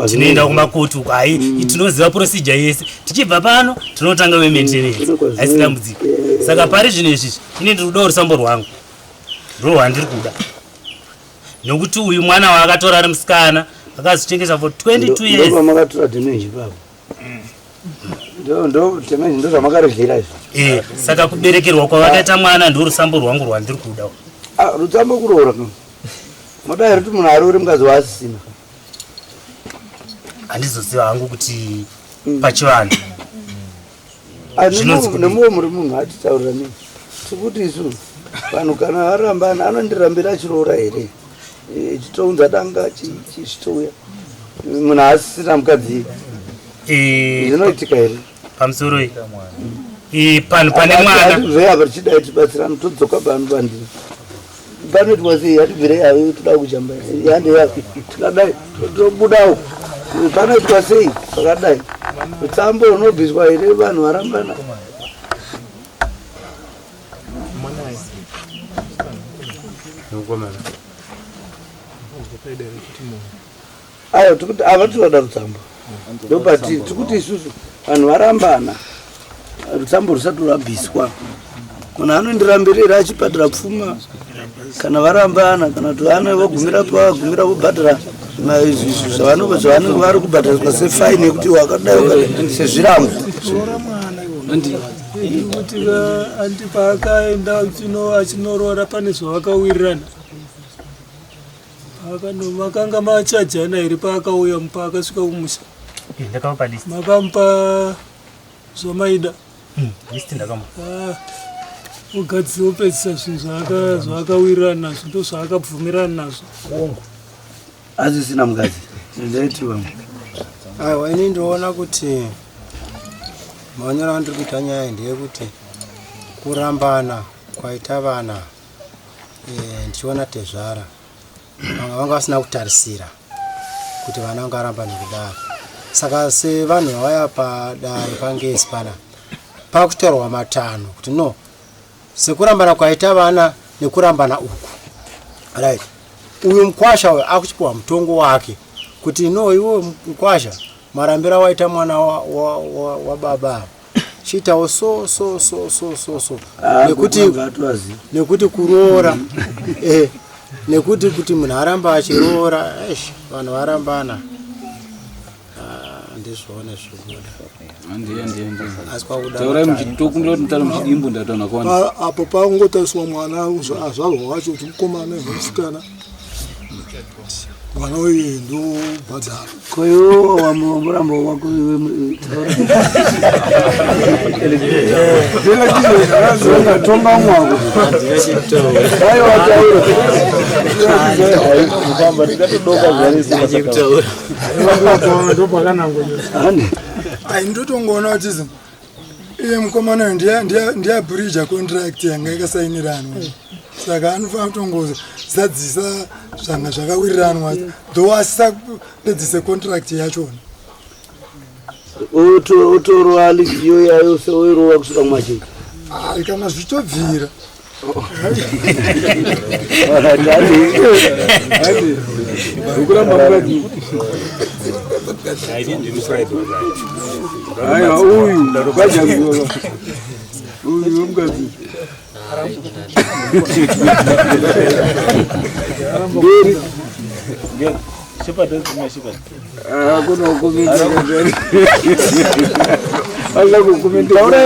tinoenda kumakoti uko hai tinoziva procedure yese tichibva pano tinotanga maintenance haisi dambudziko. Saka pari zvino izvi ini ndiri kuda rusambo rwangu ndo rwandiri kuda nokuti uyu mwana waakatora ari musikana akazochengesa for 22 years ndomakatora dimenji baba ndo dimenji ndo zvamakareglera izvi saka kuberekerwa kwavakaita mwana ndo rusambo rwangu rwandiri kuda rusambo kuroora modai ruti munhu ari uri mukadzi waasisina handizoziva hangu kuti pachivanhu nemuwo muri munhu atitaurira nini tikuti isu vanhu kana varambana anondirambira achiroora here chitounza danga chichitouya munhu asisina mukadzi zvinoitika here pamusoro panhu pane mwana zveava tichidai tibatsirana todzoka pano pandiri panoitwa sei hatibvirei ave toda kuchamba yandeya tikadai tobudawo panoitwa sei zvakadai utsambo unobviswa here vanhu varambana ayo tikuti ava tinoda rutsambo ndopati tikuti isusu vanhu varambana rutsambo rusati rwabviswa munhu anondirambirira achibhadhira pfuma kana varambana kana kuti vana vogumira pavagumira vobhadhira zvavanenge vari kubhadhariswa sefaini yekuti wakadai sezvirambo kuti andi paakaenda achinoorora pane zvavakawirirana vakanga machajana here paakauya paakasvika kumusha Ndakampa list. Makampa Zomaida. List ndakampa. Mukadzi opedzisa zvinhu zvaakawirirana nazvo ndo zvaakabvumirana nazvo. Azvisina mukadzi. Ndaitiwa. Aiwa ini ndoona kuti manyora andiri kuita nyaya ndeyekuti kurambana kwaita vana ndichiona tezvara vanga vasina kutarisira kuti vana vangaramba nekudaro. Saka sevanhu vavaya padare paNgezi pana pakutorwa matano kuti no sekurambana kwaita vana nekurambana uku. Right. Uyu mukwasha uyu akuchipiwa mutongo wake kuti no iwe mukwasha marambira waita mwana wa baba chitawo so nekuti kuroora nekuti kuti munhu aramba achiroora vanhu varambana ndizvona apo pakungotariswa mwana azvarwa wacho kuti mukomana nemusikana mwana uyu ndobhadzara koyo wamurambo wako tonga mwako ndotongoona kuti iye mukomana ndiyabhirija contract yanga ikasainiranwa saka anofanira kutongozadzisa zvanga zvakawiriranwa though asisa kupedzise contract yachona utorwa ligiyo yayo seoirova kusvika kumacheka kana zvichobvira uyu mukadzi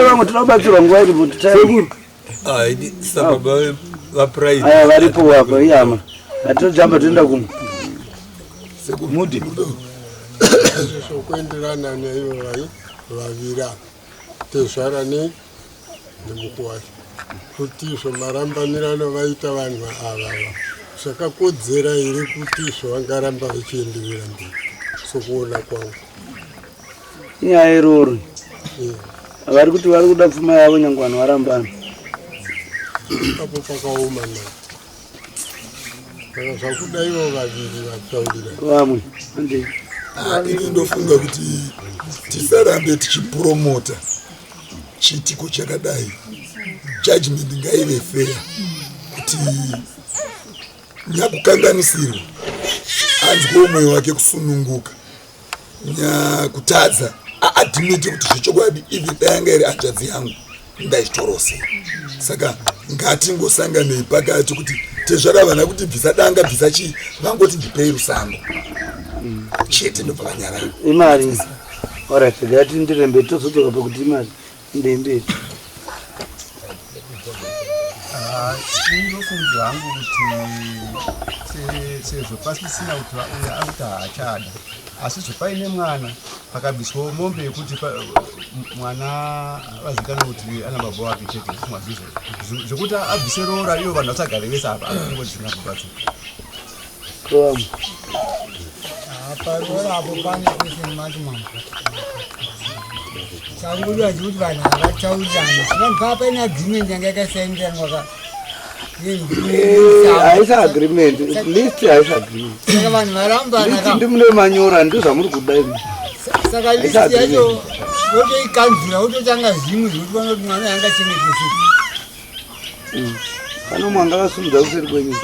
vamwe tinobatsirwa nguva iripo aya varipo apa iyama atinojamba toenda kumwe mudi sokuenderana neivo vavira tezvarane nemukwasha kuti izvo marambanirano vaita vanhu ava zvakakodzera here kuti izvo vangaramba vachienderera mberi sokuona kwangu inyaya irori vari kuti vari kuda pfuma yavo nyange vanhu varambana apo pakaoma na saka zvakuda ivo vaviri vataurira vamwe ini ndofunga kuti tisarambe tichipromota chiitiko chakadai judgment ngaive fair kuti nyakukanganisirwa anzwewo mwoyo wake kusununguka nyakutadza aadhimite kuti zvechokwadi ivi dayanga iri hanzvadzi yangu ndaitorose saka ngatingosanganei pakati kuti tezvaravana kuti bvisa danga bvisa chii vangoti ndipei rusango chete ndobva vanyarara imari orit ngatindirembe tozodzoka pakuti imari ndemberi ndinofunga hangu kuti sezvo pasisina kuti uya akuti haachada asi zvopaine mwana pakabviswa mombe yekuti mwana vazikana kuti ana baba wake chete kumazvizvo zvokuti abvise roora ivo vanhu vasagare vese apa anongodzina kubatsika paroora apo pane kwese mati mama sanguliwa kuti vanhu havachaurirani zvinobva paine agreement yanga yakasainiranwa haisa agreement list haisa agreement saka vanhu varambana ndimune manyora ndozvamuri kudai saka list yacho votoikanzura vototanga zvimwe zvokuti vanoti mwana yanga chengeteseka kana mwanga akasumudza kuseri kwenyu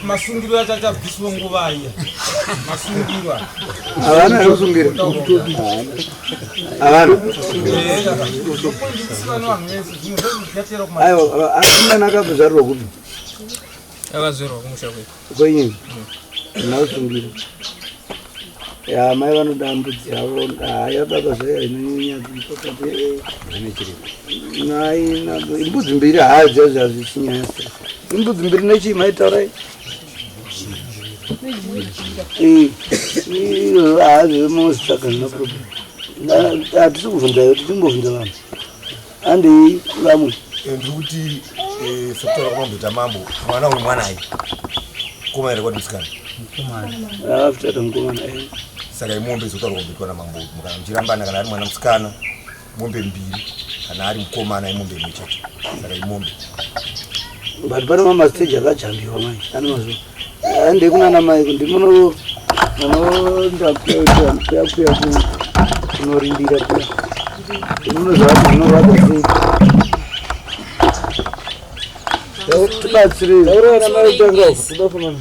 masungiro acho achabviswa nguva iya masungiro havana ekusungira havana aiwa asimana akabvezvarwa kupi akazverwa kumusha kwenyini nakusungira ya mai vanoda mbudzi yavo haya baba zvayo inonyanya imbudzi mbiri hadzo zvazvichinyasa imbudzi mbiri nechimaitaurai hazvemosi saka zvina problem hatisi kuvhunzayo tichimbovhunza vanhu handei vamwe ndiri kuti sokutaura kwamamboita mambo mwana uyu mwanai mukomana ere kwati musikana afutata mukomana saka imombe zotaura kwamboitwa namambo kana muchirambana kana ari mwana musikana mombe mbiri kana ari mukomana imombe imwe chete saka imombe but pane mamasteji akajambiwa mai ane mazuva handei kunana mai ndimuno ndakuyakuya kunorindira kuya ndimuno zvati zvinorwadza sei tibatsire taurana mai tanga kudafumana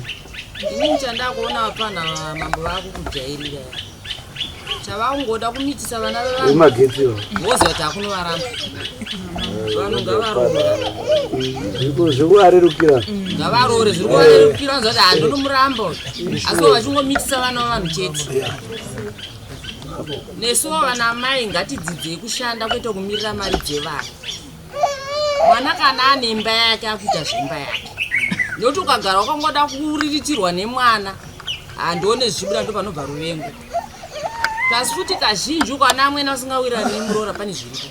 inini chandakuona vapana mambo vako kujairira chavakungoda kumitisa vana vemagetsi vozoti akunovaramba vanhu ngavaroora zvikuvarerukira ngavaroore zviri kuvarerukira vanzati handonomuramba asi vachingomitisa vana vavanhu chete nesuwo vana mai ngatidzidzei kushanda kwete kumirira mari dzevana mwana kana ane imba yake akuita zvimba yake nokuti ukagara wakangoda kuriritirwa nemwana handione zvichibira ndo panobva ruvengo kasi futi kazhinji ukana amwena usingawirani nemuroora pane zviripo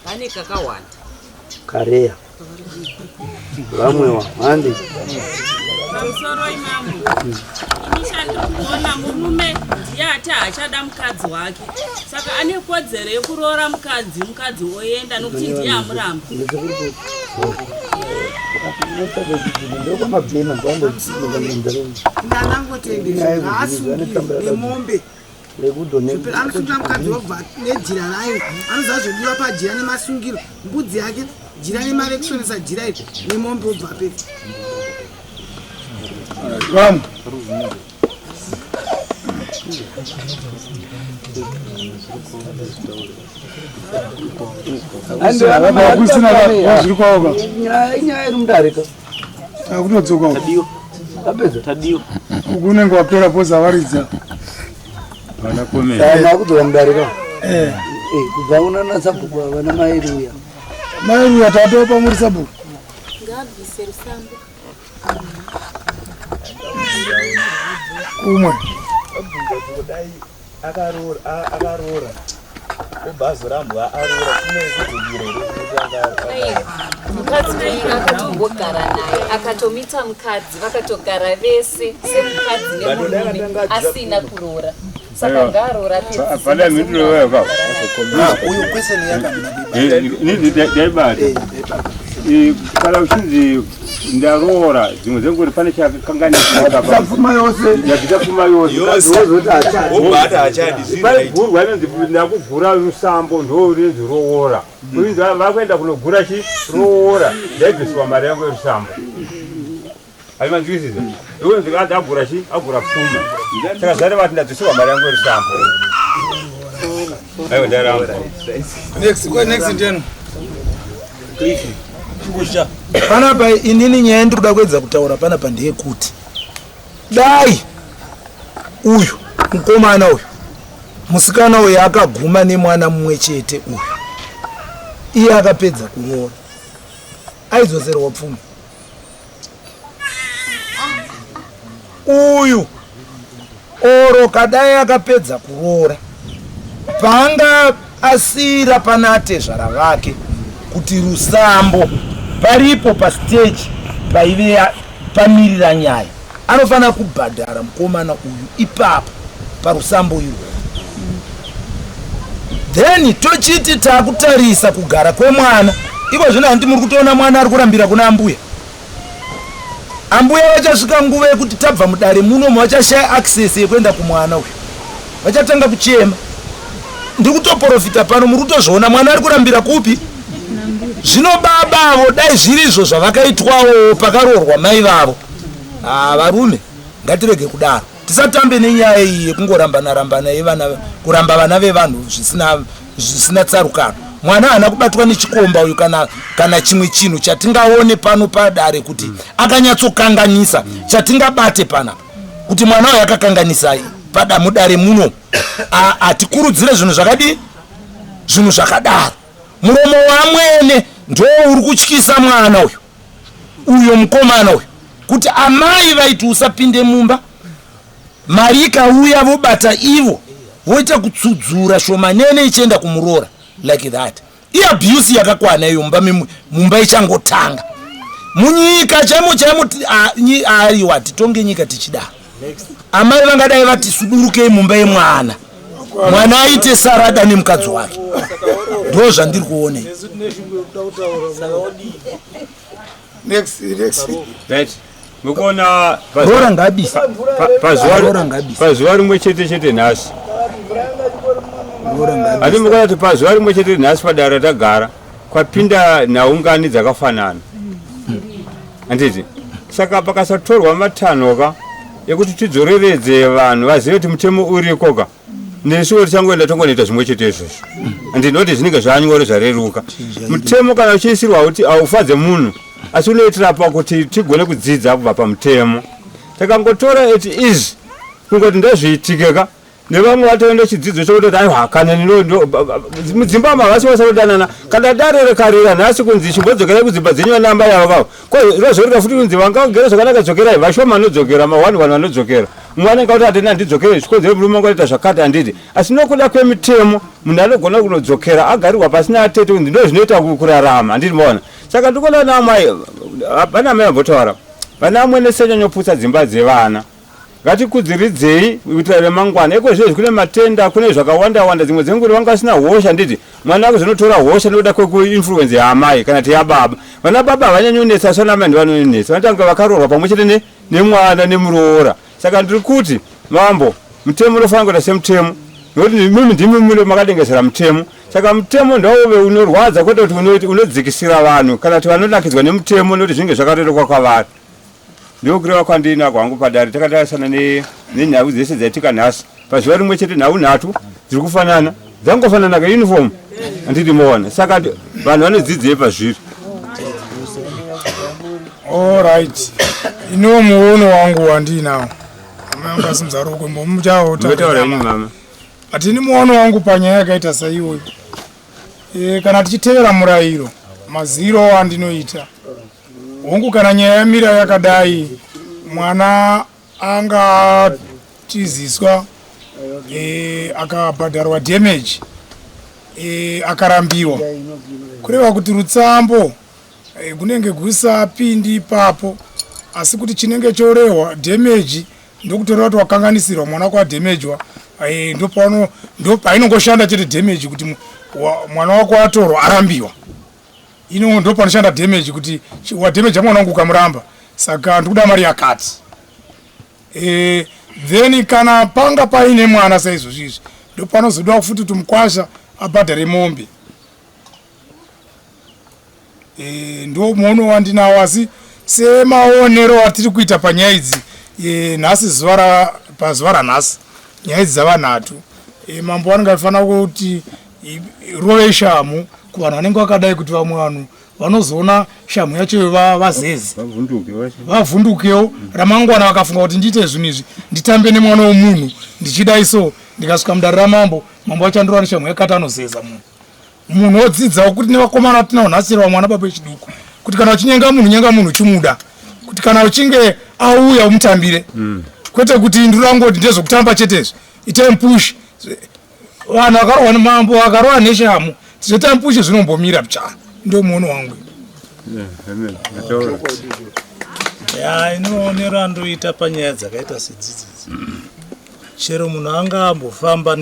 pane kakawanda kareya vamwewa handi pamusoro imamu inishandikuona murume ndiye ati haachada mukadzi wake saka ane kodzero yekuroora mukadzi oenda nokuti ndiye amuramba nemombe anosungira mukadzi wobva nejira rayo anoziva zvodiwa pajira nemasungiro mbudzi yake jira nemari ekusonesa jira iri nemombe wobva pedzi Wangu. inyaya iri mudarika takutodzoka apedza tadio unenge wapera pozavaridza nakudzoka mudarika kubva unana sabhuku vana mairuya mairuya tatopa muri sabhuku umwe akarora ubhazi rambwa arora mukadzi akatombogara naye akatomita mukadzi vakatogara vese semukadzi nemurume asina kuroora saka ngaroora uyu kweseni yakandaibata kana uchinzi ndaroora dzimwe dzenguva pane chakakanganisapfuma yose paigurwa inonzi ndakugura rusambo ndorinzi roora uinzi vakuenda kunogura chiroora ndaibvisiwa mari yangu yerusambo aimanzwisisa iunzi agura chi agura pfuma saka zvare vati ndadzvisiwa mari yangu yerusambo aiwa ndaramba next ndeno panapa inini nyaya ndikuda kuedza kutaura panapa ndeyekuti dai uyu mukomana uyu musikana uyu akaguma nemwana mumwe chete uyu iye akapedza kuroora aizozerwa pfuma uyu oro kadai akapedza kuroora panga asira panate zvara vake kuti rusambo paripo pastage paive pamirira nyaya anofanira kubhadhara mukomana uyu ipapo parusambo iwo then tochiti takutarisa kugara kwemwana ivo zvino handi muri kutoona mwana ari kurambira kuna ambuya ambuya vachasvika nguva yekuti tabva mudare munomo vachashaya access yekuenda kumwana uyu vachatanga kuchema ndiri kutoprofita pano muri kutozviona mwana ari kurambira kupi zvino baba avo dai zvirizvo zvavakaitwawo pakaroorwa mai vavo varume ngatirege kudaro tisatambe nenyaya iyi yekungorambana yevana kuramba vana vevanhu zvisina tsarukano mwana haana kubatwa nechikomba uyu kana chimwe chinhu chatingaone pano padare kuti akanyatsokanganisa chatingabate panapa kuti mwana uyu akakanganisai padamudare muno atikurudzire zvinhu zvakadi zvinhu zvakadaro. Muromo wamwene ndo uri kutyisa mwana uyo mukomana uyo kuti amai vaiti usapinde mumba, mari ikauya vobata ivo voita kutsudzura shomanene ichienda kumuroora like that. Iabuse yakakwana iyo mumba ichangotanga munyika chaimo aiwa titonge nyika tichidaro. Amai vangadai vati sudurukei mumba yemwana, mwana aite sarada nemukadzi wake. Ndo zvandiri kuona. Mukona pazuva rimwe chete nhasi ati mukona kuti pazuva rimwe chete nhasi padare tagara kwapinda nhaungani dzakafanana handiti. Saka pakasatorwa matanhoka ekuti tidzoreredze vanhu vazive kuti mutemo urikoka nesuwo tichangoenda tongonoita zvimwe chete izvozvo. Handinoti zvinenge zvanyore zvareruka. Mutemo kana uchiisirwa kuti aufadze munhu asi unoitira pakuti tigone kudzidza kubva pamutemo. Takangotora eti izvi kungoti ndozviitikeka nevamwe vatoenda chidzidzo chokutoti aiwa kana mudzimba mavasi vasakudanana kana dare rekarira nhasi kunzi chimbodzokerai kudzimba dzenyu namba yavo vavo rozorika futi kunzi vangagera zvakanaka dzokerai vashoma anodzokera ma1 vanhu vanodzokera mwana angauti atenda ndidzokere zvikonzere murume angoita zvakati handiti asi nokuda kwemitemo munhu anogona kunodzokera agarirwa pasina atete kunzi ndo zvinoita kurarama handiti maona. Saka ndikuona namai vana mai vambotaura vana amwene senyanyoputsa dzimba dzevana ngatikudziridzei kuitira remangwana. Iko zvezvi kune matenda kune zvakawanda dzimwe dzenguri vanga vasina hosha nditi mwana wako zvinotora hosha nokuda kwekuinfluence yaamai kana kuti yababa. Vana baba havanyanyonetsa sanamai ndivanonetsa vanotanga vakaroorwa pamwe chete nemwana nemuroora. Saka ndiri kuti mambo mutemo unofanira kuita semutemo nokuti mimi ndimi makadengesera mutemo. Saka mutemo ndauve unorwadza kwete kuti unodzikisira vanhu kana kuti vanonakidzwa nemutemo nokuti zvinenge zvakarerekwa kwavari. Ndio kureva kwandina kwangu padare takatarisana nenyau dzese dzaitika nhasi pazuva rimwe chete nhau nhatu dziri kufanana dzangofanana kauniform handiti moona. Saka vanhu vanodzidzei pazviri. Alright, ino muono wangu wandinawo amangasimudza rokwe mbomuchaotaura mama atini muono wangu panyaya yakaita saiwe kana tichitevera murayiro maziro andinoita hongu kana nyaya yamira yakadai mwana angatiziswa akabhadharwa damage akarambiwa kureva kuti rutsambo kunenge kusapindi ipapo asi kuti chinenge chorehwa damage ndokutoreva kuti wakanganisirwa mwana kwadamagwa ndo painongoshanda chete damage kuti mwana wako atorwa arambiwa ino ndo panoshanda damage kuti wadamage mwana wangu ukamuramba. Saka ndikuda mari yakati then kana panga paine mwana saizvozvizvi ndo panozoda futi kuti mukwasha abhadhare mombe. Ndo muono wandinawo asi semaonero atiri kuita panyaya idzi nhasi pazuva ranhasi nyaya idzi dzavanhatu mambo vanenge vafanira kuti rove shamu kuvanhu vanenge vakadai kuti vamwe vanhu vanozoona shamu yacho vazezi vavhundukewo ramangwana vakafunga kuti ndiite zvinhu izvi nditambe nemwana womunhu ndichidai so ndikasvika mudare ramambo mambo vacho andorova neshamu yakati anozeza munhu wodzidzawo kuti nevakomana vatinao nhasirwa mwana baba wechiduku kuti kana uchinyenga munhu chimuda kuti kana uchinge auya umutambire kwete kuti ndurangoti ndezvokutamba chetezvo itai mupushi vanhu vakarohwa nemambo vakarohwa neshamu tizoita mupushi zvinombomira pchana. Ndo muono wangu. Inoonera ndoita panyaya dzakaita sedzidzidzi chero munhu anga ambofamba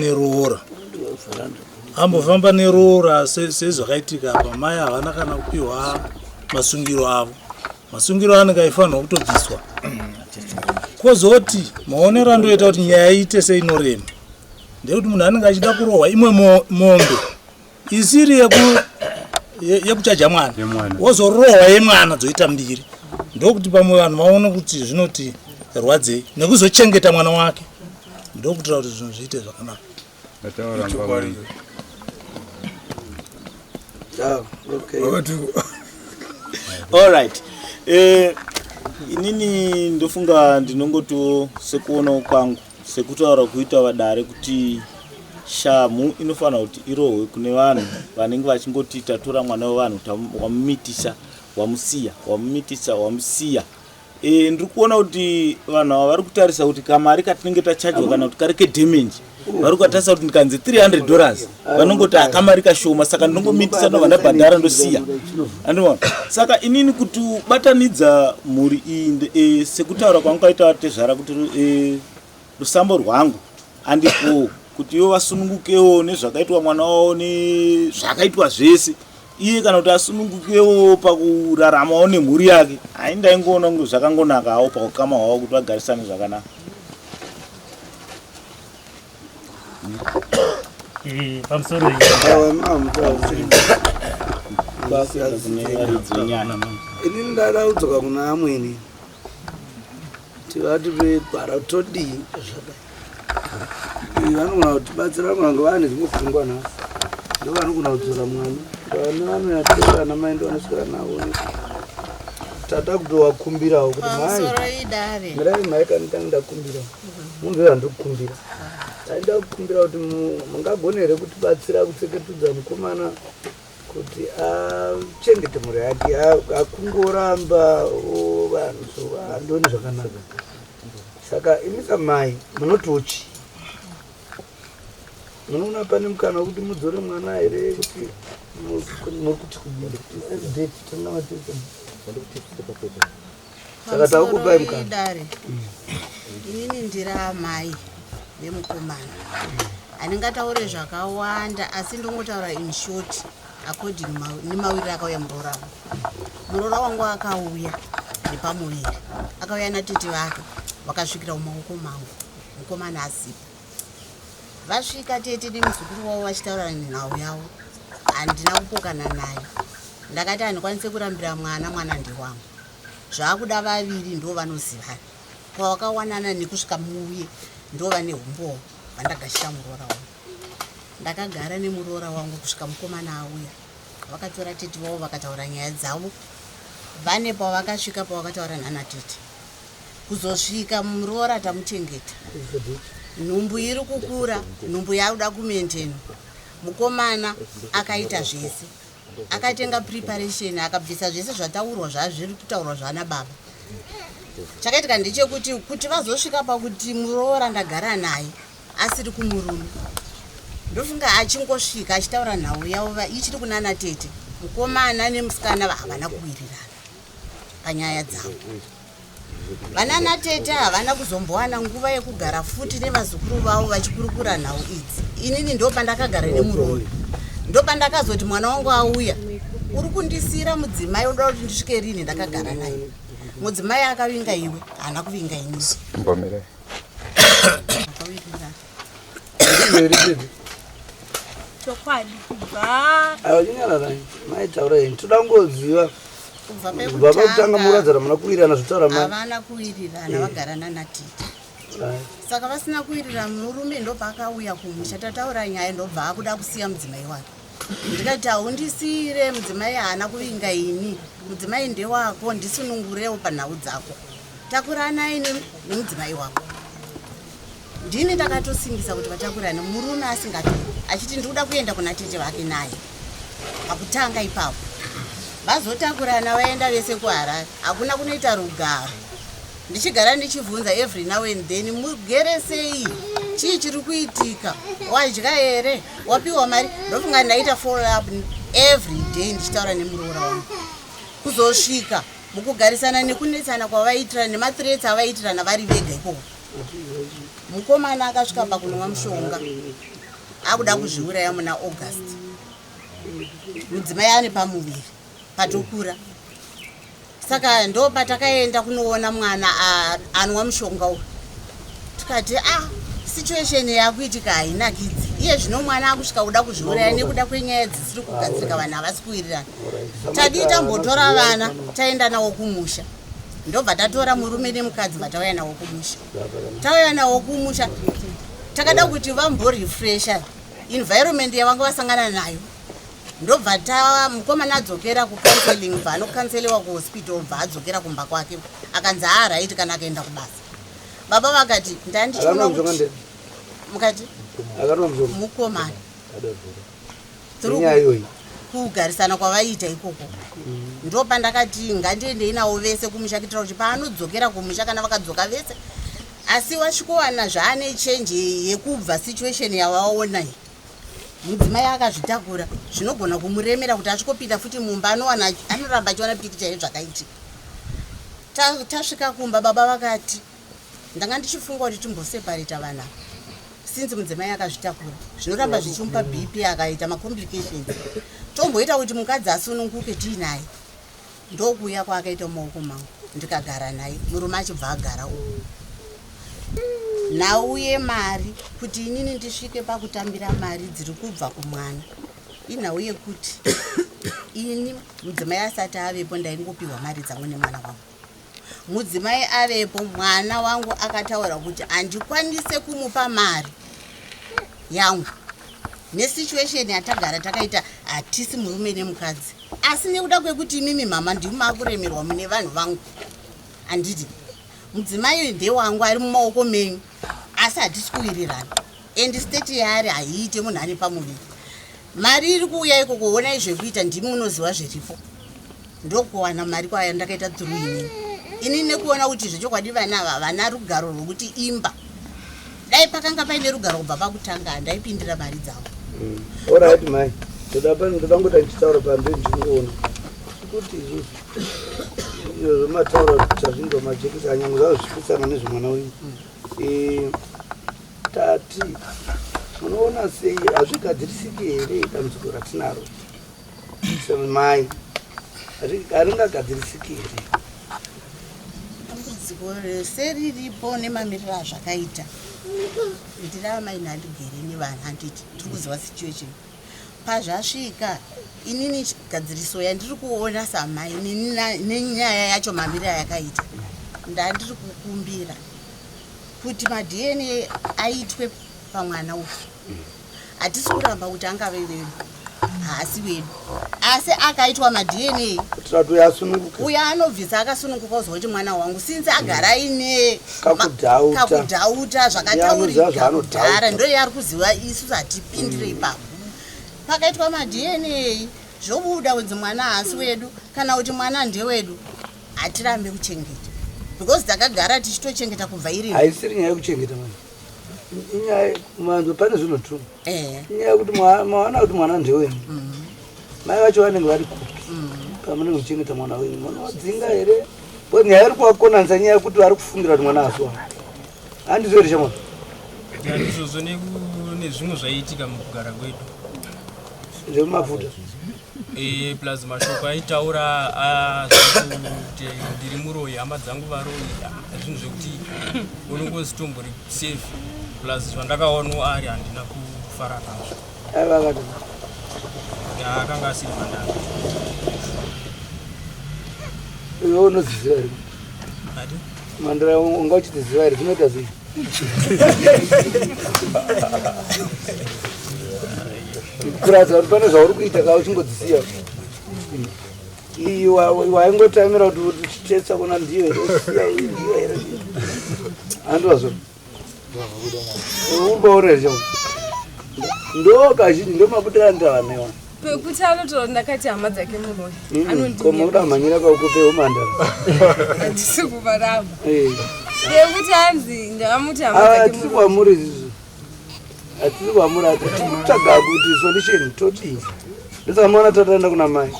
neroora sezvakaitika apa mai havana kana kupiwa masungiro avo. Masungiro anenge aifanirwa kutobviswa kozoti maonero andoita kuti nyaya iite seinorema ndekuti munhu anenge achida kurohwa imwe mombe isiri yekuchaja mwana wozorohwa yemwana dzoita mbiri ndokuti pamwe vanhu vaone kuti zvinoti rwadzei nekuzochengeta mwana wake ndokutira kuti zvinhu zviite zvakanaka. Alright. Inini ndofunga ndinongoto sekuona kwangu sekutaura kuita vadare kuti shamu inofanira kuti irohwe kune vanhu vanenge vachingoti tatora mwana wevanhu wamumitisa wamusiya. Ndiri kuona kuti vanhu ava vari kutarisa kuti kamari katinenge tachajwa kana kuti kareke damage vari kutarisa kuti ndikanzi $300 vanongoti akamari kashoma, saka ndinongomitisa ndobhandabhadhara ndosiya. Andinoona saka inini kuti batanidza mhuri iyi sekutaura kwangu tezvara kuti rusambo rwangu andipo kuti ivo vasunungukewo nezvakaitwa mwana wavo nezvakaitwa zvese, iye kana kuti asunungukewo pakuraramawo nemhuri yake. Ndaingoona kunge zvakangonakawo paukama hwavo kuti vagarisane zvakanaka. Pamusoro ini ndada kudzoka kuna amweni tivati vegwara todii zvakadai vanogona kutibatsira kunge vane zvimwe pfungwa nhasi ndo vanogona kudzora mwana vanoatora ana mai ndo vanoswera navo tata kutovakumbirawo kuti mirai mai kanitanga ndakumbirawo munhu vandokumbira taida kukumbira kuti mungagone here kutibatsira kutseketudza mukomana kuti achengete mhuri yake akungoramba vanhu handoni zvakanaka. Saka imi samai munotochi munoona pane mukana wekuti mudzore mwana here kuti saka takukupai mukana. Inini ndiri amai vemukomana handingataure zvakawanda asi ndongotaura in short according nemawirire akauya muroora wangu akauya nepamuviri akauya natete vake vakasvikira mumaoko mangu mukomana asipo vasvika tete nemuzukuru wavo vachitaura nhau yavo handina kupokana naye ndakati handikwanise kurambira mwana ndewangu zvaakuda vaviri ndo vanozivana kwavakawanana nekusvika muuye ndo vane umbowo vandagashira muroora wangu. Ndakagara nemuroora wangu kusvika mukomana auya vakatora tete vavo vakataura nyaya dzavo vane pavakasvika pavakataura nana tete kuzosvika muroora tamuchengeta nhumbu iri kukura nhumbu yakuda kumenteni mukomana akaita zvese akatenga preparation akabvisa zvese zvataurwa zvazviri kutaurwa zvana baba. Chakaitika ndechekuti kuti vazosvika pakuti muroora ndagara naye asiri kumurume ndofunga achingosvika achitaura nhau yavo ichiri kunana tete mukomana nemusikana havana kuwirirana panyaya dzavo. Vanana tete havana kuzombowana nguva yekugara futi nevazukuru vavo vachikurukura nhau idzi. Inini ndo pandakagara nemuroora ndo pandakazoti mwana wangu auya uri kundisira mudzimai unoda kuti ndisvike rini ndakagara naye. Mudzimai akavinga iwe haana kuvinga inini. chokwadi kubva avanyarara maitaura ini toda ngoziva kubva pakutanga muradzara muna kuwirirana zvitaura mai havana kuwirirana vagara nana tete saka vasina kuwirira murume ndobva akauya kumusha tataura nyaya ndobva akuda kusiya mudzimai wake ndikati haundisiyire mudzimai haana kuvinga ini mudzimai ndewako ndisunungurewo panhau dzako takura naye nemudzimai wako. Ndini takatosingisa kuti vatakurane murume asingatori achiti ndikuda kuenda kuna tete vake naye pakutanga ipapo vazotakurana vaenda vese kuHarare hakuna kunoita rugaro. Ndichigara ndichibvunza every now and then mugere sei chii chiri kuitika wadya here wapiwa mari ndofunga ndaita follow up every day ndichitaura nemuroora wangu kuzosvika mukugarisana nekunetsana kwavaitirana nemathreats avaitirana vari vega ikoko. Mukomana akasvika pakunwa mushonga akuda kuzviuraya muna August. Mudzimai ane pamuviri patokura saka ndo patakaenda kunoona mwana anwa mushonga uyu tikati situation yakuitika hainakidzi iye zvino mwana akusvika kuda kuzviuraya nekuda kwenyaya dzisiri kugadzirika vanhu havasi kuwirirana. Tadii tambotora vana taenda navo kumusha ndobva tatora murume nemukadzi vatauya navo kumusha. Tauya navo kumusha takada kuti vamborefresha environment yavanga vasangana nayo ndobva mukomana adzokera kucounseling bva anokanseliwa kuhospital bva adzokera kumba kwake akanzi haaraiti kana akaenda kubasa baba vakati ndandichiona kuti mukati mukomana tiri kugarisana kwavaita ikoko ndopandakati ngandiendei navo vese kumusha kuitira kuti paanodzokera kumusha kana vakadzoka vese asi wasvikowana zvaane chenji yekubva situation yavaona mudzimai akazvitakura zvinogona kumuremera kuti asvikopinda futi mumba anoramba achiona pikicha yezvakaitika. Tasvika kumba baba vakati ndanga ndichifunga kuti timboseparata vana since mudzimai akazvitakura zvinoramba zvichimupa bp akaita macomplications tomboita kuti mukadzi asununguke tiinaye ndokuuya kwaakaita mumaoko mangu ndikagara naye murume achibva agara uyu nauye mari kuti inini ndisvike pakutambira mari dziri kubva kumwana inauye kuti ini mudzimai asati avepo ndaingopiwa mari dzangu nemwana wangu. Mudzimai avepo mwana wangu akataura kuti andikwanise kumupa mari yangu nesituation yatagara takaita hatisi murume nemukadzi asi nekuda kwekuti mimi mama ndimakuremerwa mune vanhu vangu anditi mudzimai ndewangu ari mumaoko menyu asi hatisi kuwirirana and state yaari haiite munhu ane pamuviri mari iri kuuya ikoko onai zvekuita ndimi unoziva zviripo ndokuwana mari kwaya ndakaita through ini nekuona kuti zvechokwadi vana vana rugaro rwokuti imba dai pakanga paine rugaro kubva pakutanga ndaipindira mari dzavo. Alright mai ndodangota ndichitaura pamberi ndinoona kuti izvo mataura kuti azvindo majekisi anyangu zavo zvipisana nezvemwana wenyu tati munoona sei hazvigadzirisiki here dambudziko ratinaro semai haringagadzirisiki here dambudziko seriripo nemamiriro azvakaita ndirava maina handigere nevanhu handiti tiri kuziva situation pazvasvika inini gadziriso yandiri kuona samai nenyaya yacho mamiriro yakaita ndandiri kukumbira kuti madna aitwe pamwana uyu hatisi kuramba kuti angave vedu haasi wedu asi akaitwa madna uyo anobvisa akasununguka uzwa kuti mwana wangu sinzi agara aine kakudhauta zvakataurika kudhara ndo yari kuziva isusu hatipindire ipapo pakaitwa madna zvobuda kunzi mwana haasi wedu kana kuti mwana ndewedu hatirambe kuchengeta because takagara tichitochengeta kubva iri haisiri nyaya yekuchengeta mwana inyaya manzo pane zvinhu tu inyaya yekuti mawana kuti mwana ndewenu mai vacho vanenge vari kupi pamunenge kuchengeta mwana wenyu munodzinga here because nyaya iri kuvakonanisa nyaya yekuti vari kufungira kuti mwana aswa handizo here chamwana izvozvo nezvimwe zvaiitika mukugara kwedu zvemumafuta plus mashoko aitaura kuti ndiri muroyi hama dzangu varoyi zvinhu zvekuti unongozitombo safe plus zvandakaonwa ari handina kufara nazvo akanga asiri mandanga iwe unodziziva here mandara unga uchidziziva here zvinoita sei kuratidza kuti pane zvauri kuita ka uchingodzisiya waingotamira kuti uchitetsa kuna ndiyo here handivazvo umbaurere chamo ndo kazhinji ndo mabutira ndavanewa pekuti anotora ndakati hama dzake muroyi koma kuda mhanyira kaukupewo mandara handisi kuvaramba yekuti hanzi ndakamuti hama dzake hatisi kwamuri izvizvo hatisi kwamuri atitsvaga kuti solution todii ndosaka maona tataenda kuna mai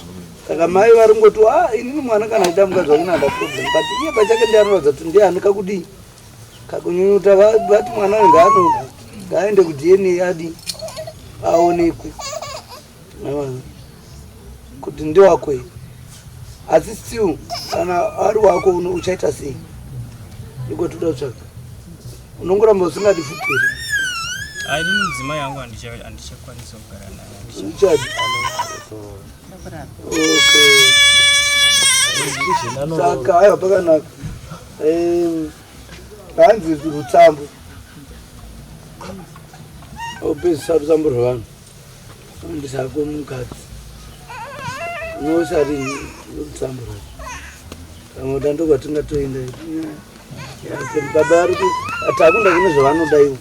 saka mai vari ngoti inini mwana kana ita mukadzi wake nanda problem but iye pachake ndianoradza kuti ndianika kudii kakunyunyuta vati mwana ngaende kudna adi aonekwe kuti ndewakwe asi still kana ari wako uchaita sei iko toda kutsvaga unongoramba usingadifupiri inini mudzimai yangu handichakwanisa kugara naye uchadi saka aiwa pakanaka hanzi rutsambo upezisa rutsambo rwevanhu ndisako mukadzi nosari rutsambo rwacho pamwe dando kwatingatoenda baba ari atakunda kune zvavanoda ivo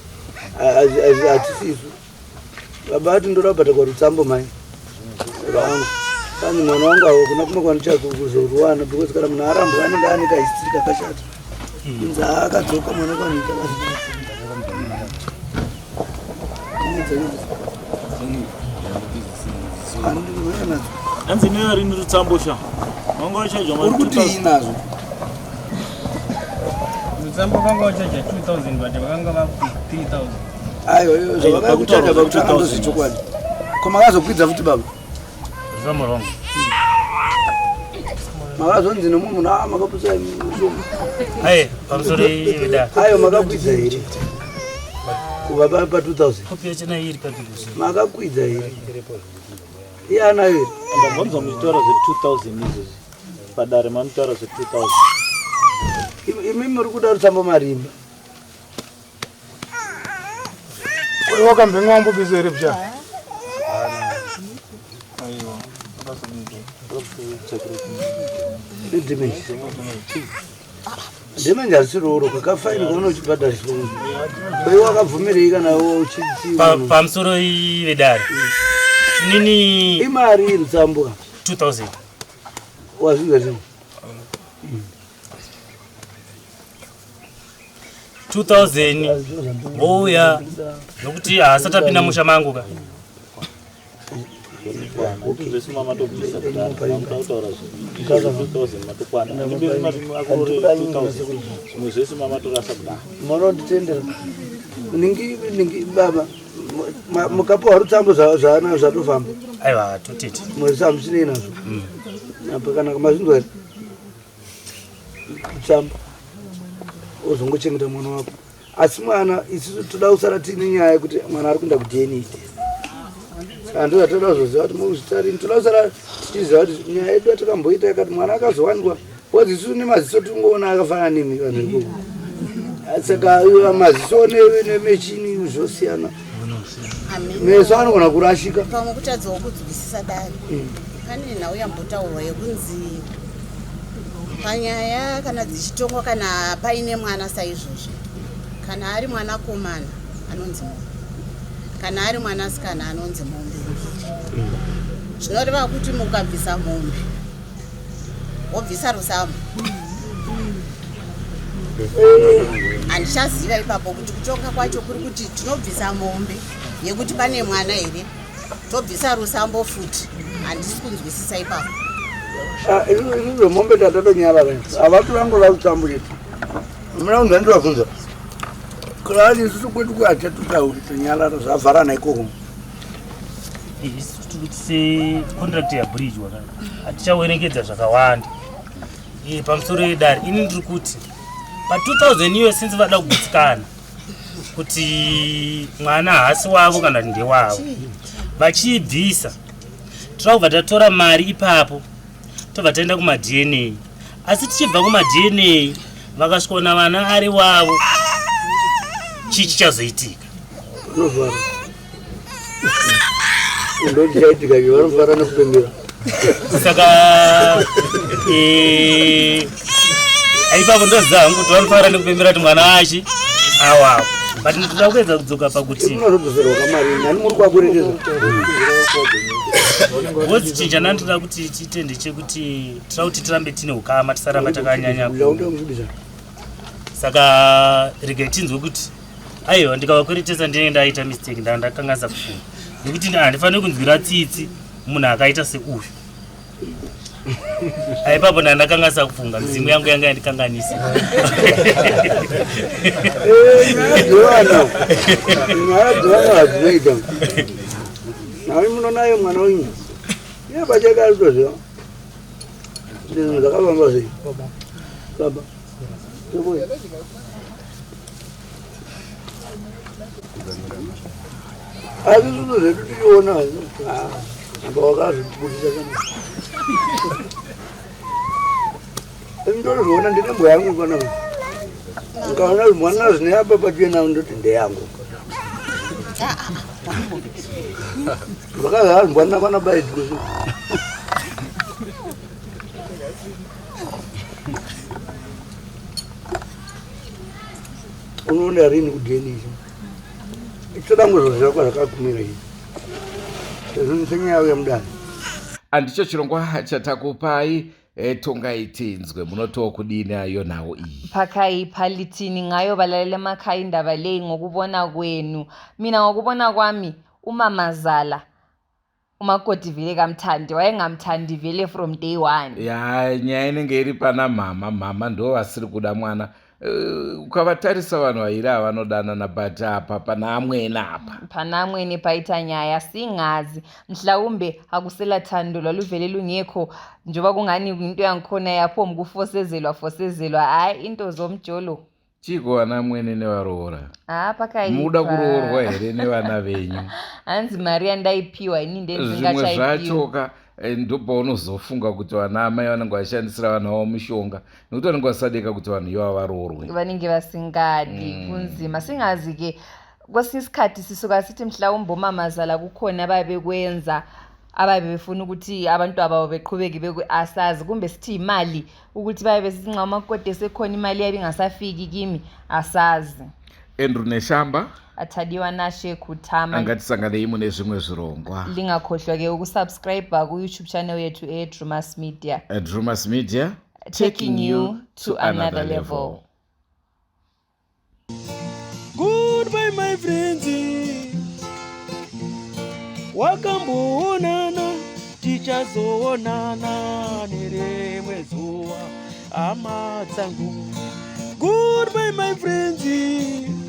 hatisisu baba ati ndorabata kwarutsambo mai vangu kandi mwana wangu avo kuna kumakwanisa kuzoruwana because kana munhu arambwa anenge ane kahistiri kakashata inzi akadzoka mwana kwanita anzi neari nirutsambo wanga wachaja uri kuti inazvo rutsambo vanga wachaja 2000 but vakanga vakuti 3000 aiwa zvavakakuchaja pakutanga ndozvechokwadi komakazokwidza futi baba zvamurongo makazonzi nemumwe munhu makapusa mushoma aye pamusoro ida aiwa makakwidza here kubva pa 2000 kopi yachena iri pa 2000 makakwidza here iye anayo here ndambonza muchitaura zve 2000 izvozvi padare manotaura zve 2000 imi muri kuda rutsambo marimba wakambenga wambobizo here pcha demenji harisiroro kwakafaini kwaona uchibhadhara chilongo bai wakabvumirei kana pamusoro ivedare nini imari rutsambo 2000 wazvinza tini 2000 vouya nokuti haasati apinda musha mangu ka munonditendera ningi baba mukapiwa rutsambo zvaanazvo zvatofamba aiwa totete murisamuchinei nazvo apa kana kamazvinzwa here rutsambo ozongochengeta mwana wako asi mwana isusu toda kusara tiine nyaya yekuti mwana ari kuenda kudnit ando yatoda kuzoziva kuti muzvitarini toda kusara tichiziva kuti nyaya yedu yatakamboita yakati mwana akazowanikwa bcause isusu nemaziso tingoona akafanana nemi vanhu ikoko saka maziso nemechini zvosiyana meso anogona kurashika pamwe kutadzawo kudzikisisa dare pane nhau yambotaurwa yekunzi panyaya kana dzichitongwa kana paine mwana saizvozvo kana ari mwana komana anonzi mombe kana ari mwana sikana anonzi mombe zvinoreva kuti mukabvisa mombe wobvisa rusamo handichaziva ipapo kuti kutonga kwacho kuri kuti tinobvisa mombe yekuti pane mwana here tobvisa rusambo futi handisi kunzwisisa ipapo izvo mombe tatatonyarara havatu vangoda rutsambo chetu muna kunzi andivabvunza kurani isusu kwedu kuhatatotauri tonyarara zvavharana ikoko secontract yabridge wakati hatichawerengedza zvakawanda pamusoro yedare ini ndiri kuti pa2000 iyo sinzi vada kugutsikana kuti mwana haasi wavo kana kuti ndewavo vachiibvisa tira kubva tatora mari ipapo tobva taenda kumadna asi tichibva kumadna vakasvikaona vana ari wavo chii chichazoitika ndotichaitika ke vanofara nekupembera saka aipapo ndoziva hangu kuti vanofara nekupembera kuti mwana wachi awawo but ndinoda kuedza kudzoka pakuti munozodzoserwa kamari ani muri kwakurekeza vodzichinja nandinoda kuti tiite ndechekuti tira kuti tirambe tine ukama tisaramba takanyanya saka regai tinzwe kuti aiwa ndikavakweretesa ndinenge ndaita mistake ndakanganisa kufunga nekuti handifaniri kunzwira tsitsi munhu akaita seuyu aipapo ndandakanganisa kufunga mizimu yangu yanga yandikanganisa nyaya hadzinoita nawe munonaye mwana wenyu iye pachake ari kutoziva zvinhu zvakafamba sei baba asi zvinhu zvedu tichiona amba wakazvibudisa ndinotozviona ndine mbo yangu kana nkaona mwana zvine apa pachena ndoti ndeyangu zvakazara mbwana kwana baidikuzi unoenda rini kudhenisha ichoda ngozozvira kwazvakakumira iyi sezvo senyaya yemudani handicho chirongwa chatakupai tongaitinzwe munotiwo kudini ayo nawo iyi pakaipa litini ngayo balalele emakhaya indaba leyi ngokubona kwenu mina ngokubona kwami umamazala umakoti vele kamthandi wayengamthandi vele from day one ya nyaya inenge iri pana mama ndo vasiri kuda mwana ukavatarisa vanhu vairi avanodanana but apa pana amweni apa pana amweni paita nyaya singazi mhlawumbe akusela thando lwaluvele lungekho njengoba kungani into yangikhona yapho fosezelwa hayi into zomjolo chiko vana amweni nevaroora pakaipa muda kuroorwa here nevana venyu hanzi mari yandaipiwa ini zvimwe zvachoka ndobva unozofunga kuti vana amai vanenge vashandisira vana vavo mishonga nekuti vanenge vasadeka kuti vanhu iva varoorwe vanenge vasingadi kunzima singazi-ke kwesinye isikhathi sisuka sithi mhlawumbe umamazala kukhona ababekwenza ababefuna ukuthi abantu ababo beqhubeke asazi kumbe sithi imali ukuthi babe besithi nxa umakoti esekhona imali yabe ingasafiki kimi asazi Andrew Neshamba athadiwa nashe kuthama angatisanganei mune zvimwe zvirongwa lingakhohlwa-ke ukusubscribe ku-YouTube channel yethu Drewmas Media Drewmas Media taking you to another level. Goodbye my friends, wakamboonana tichazoonana nerimwe zuva hama dzangu. Goodbye my friends.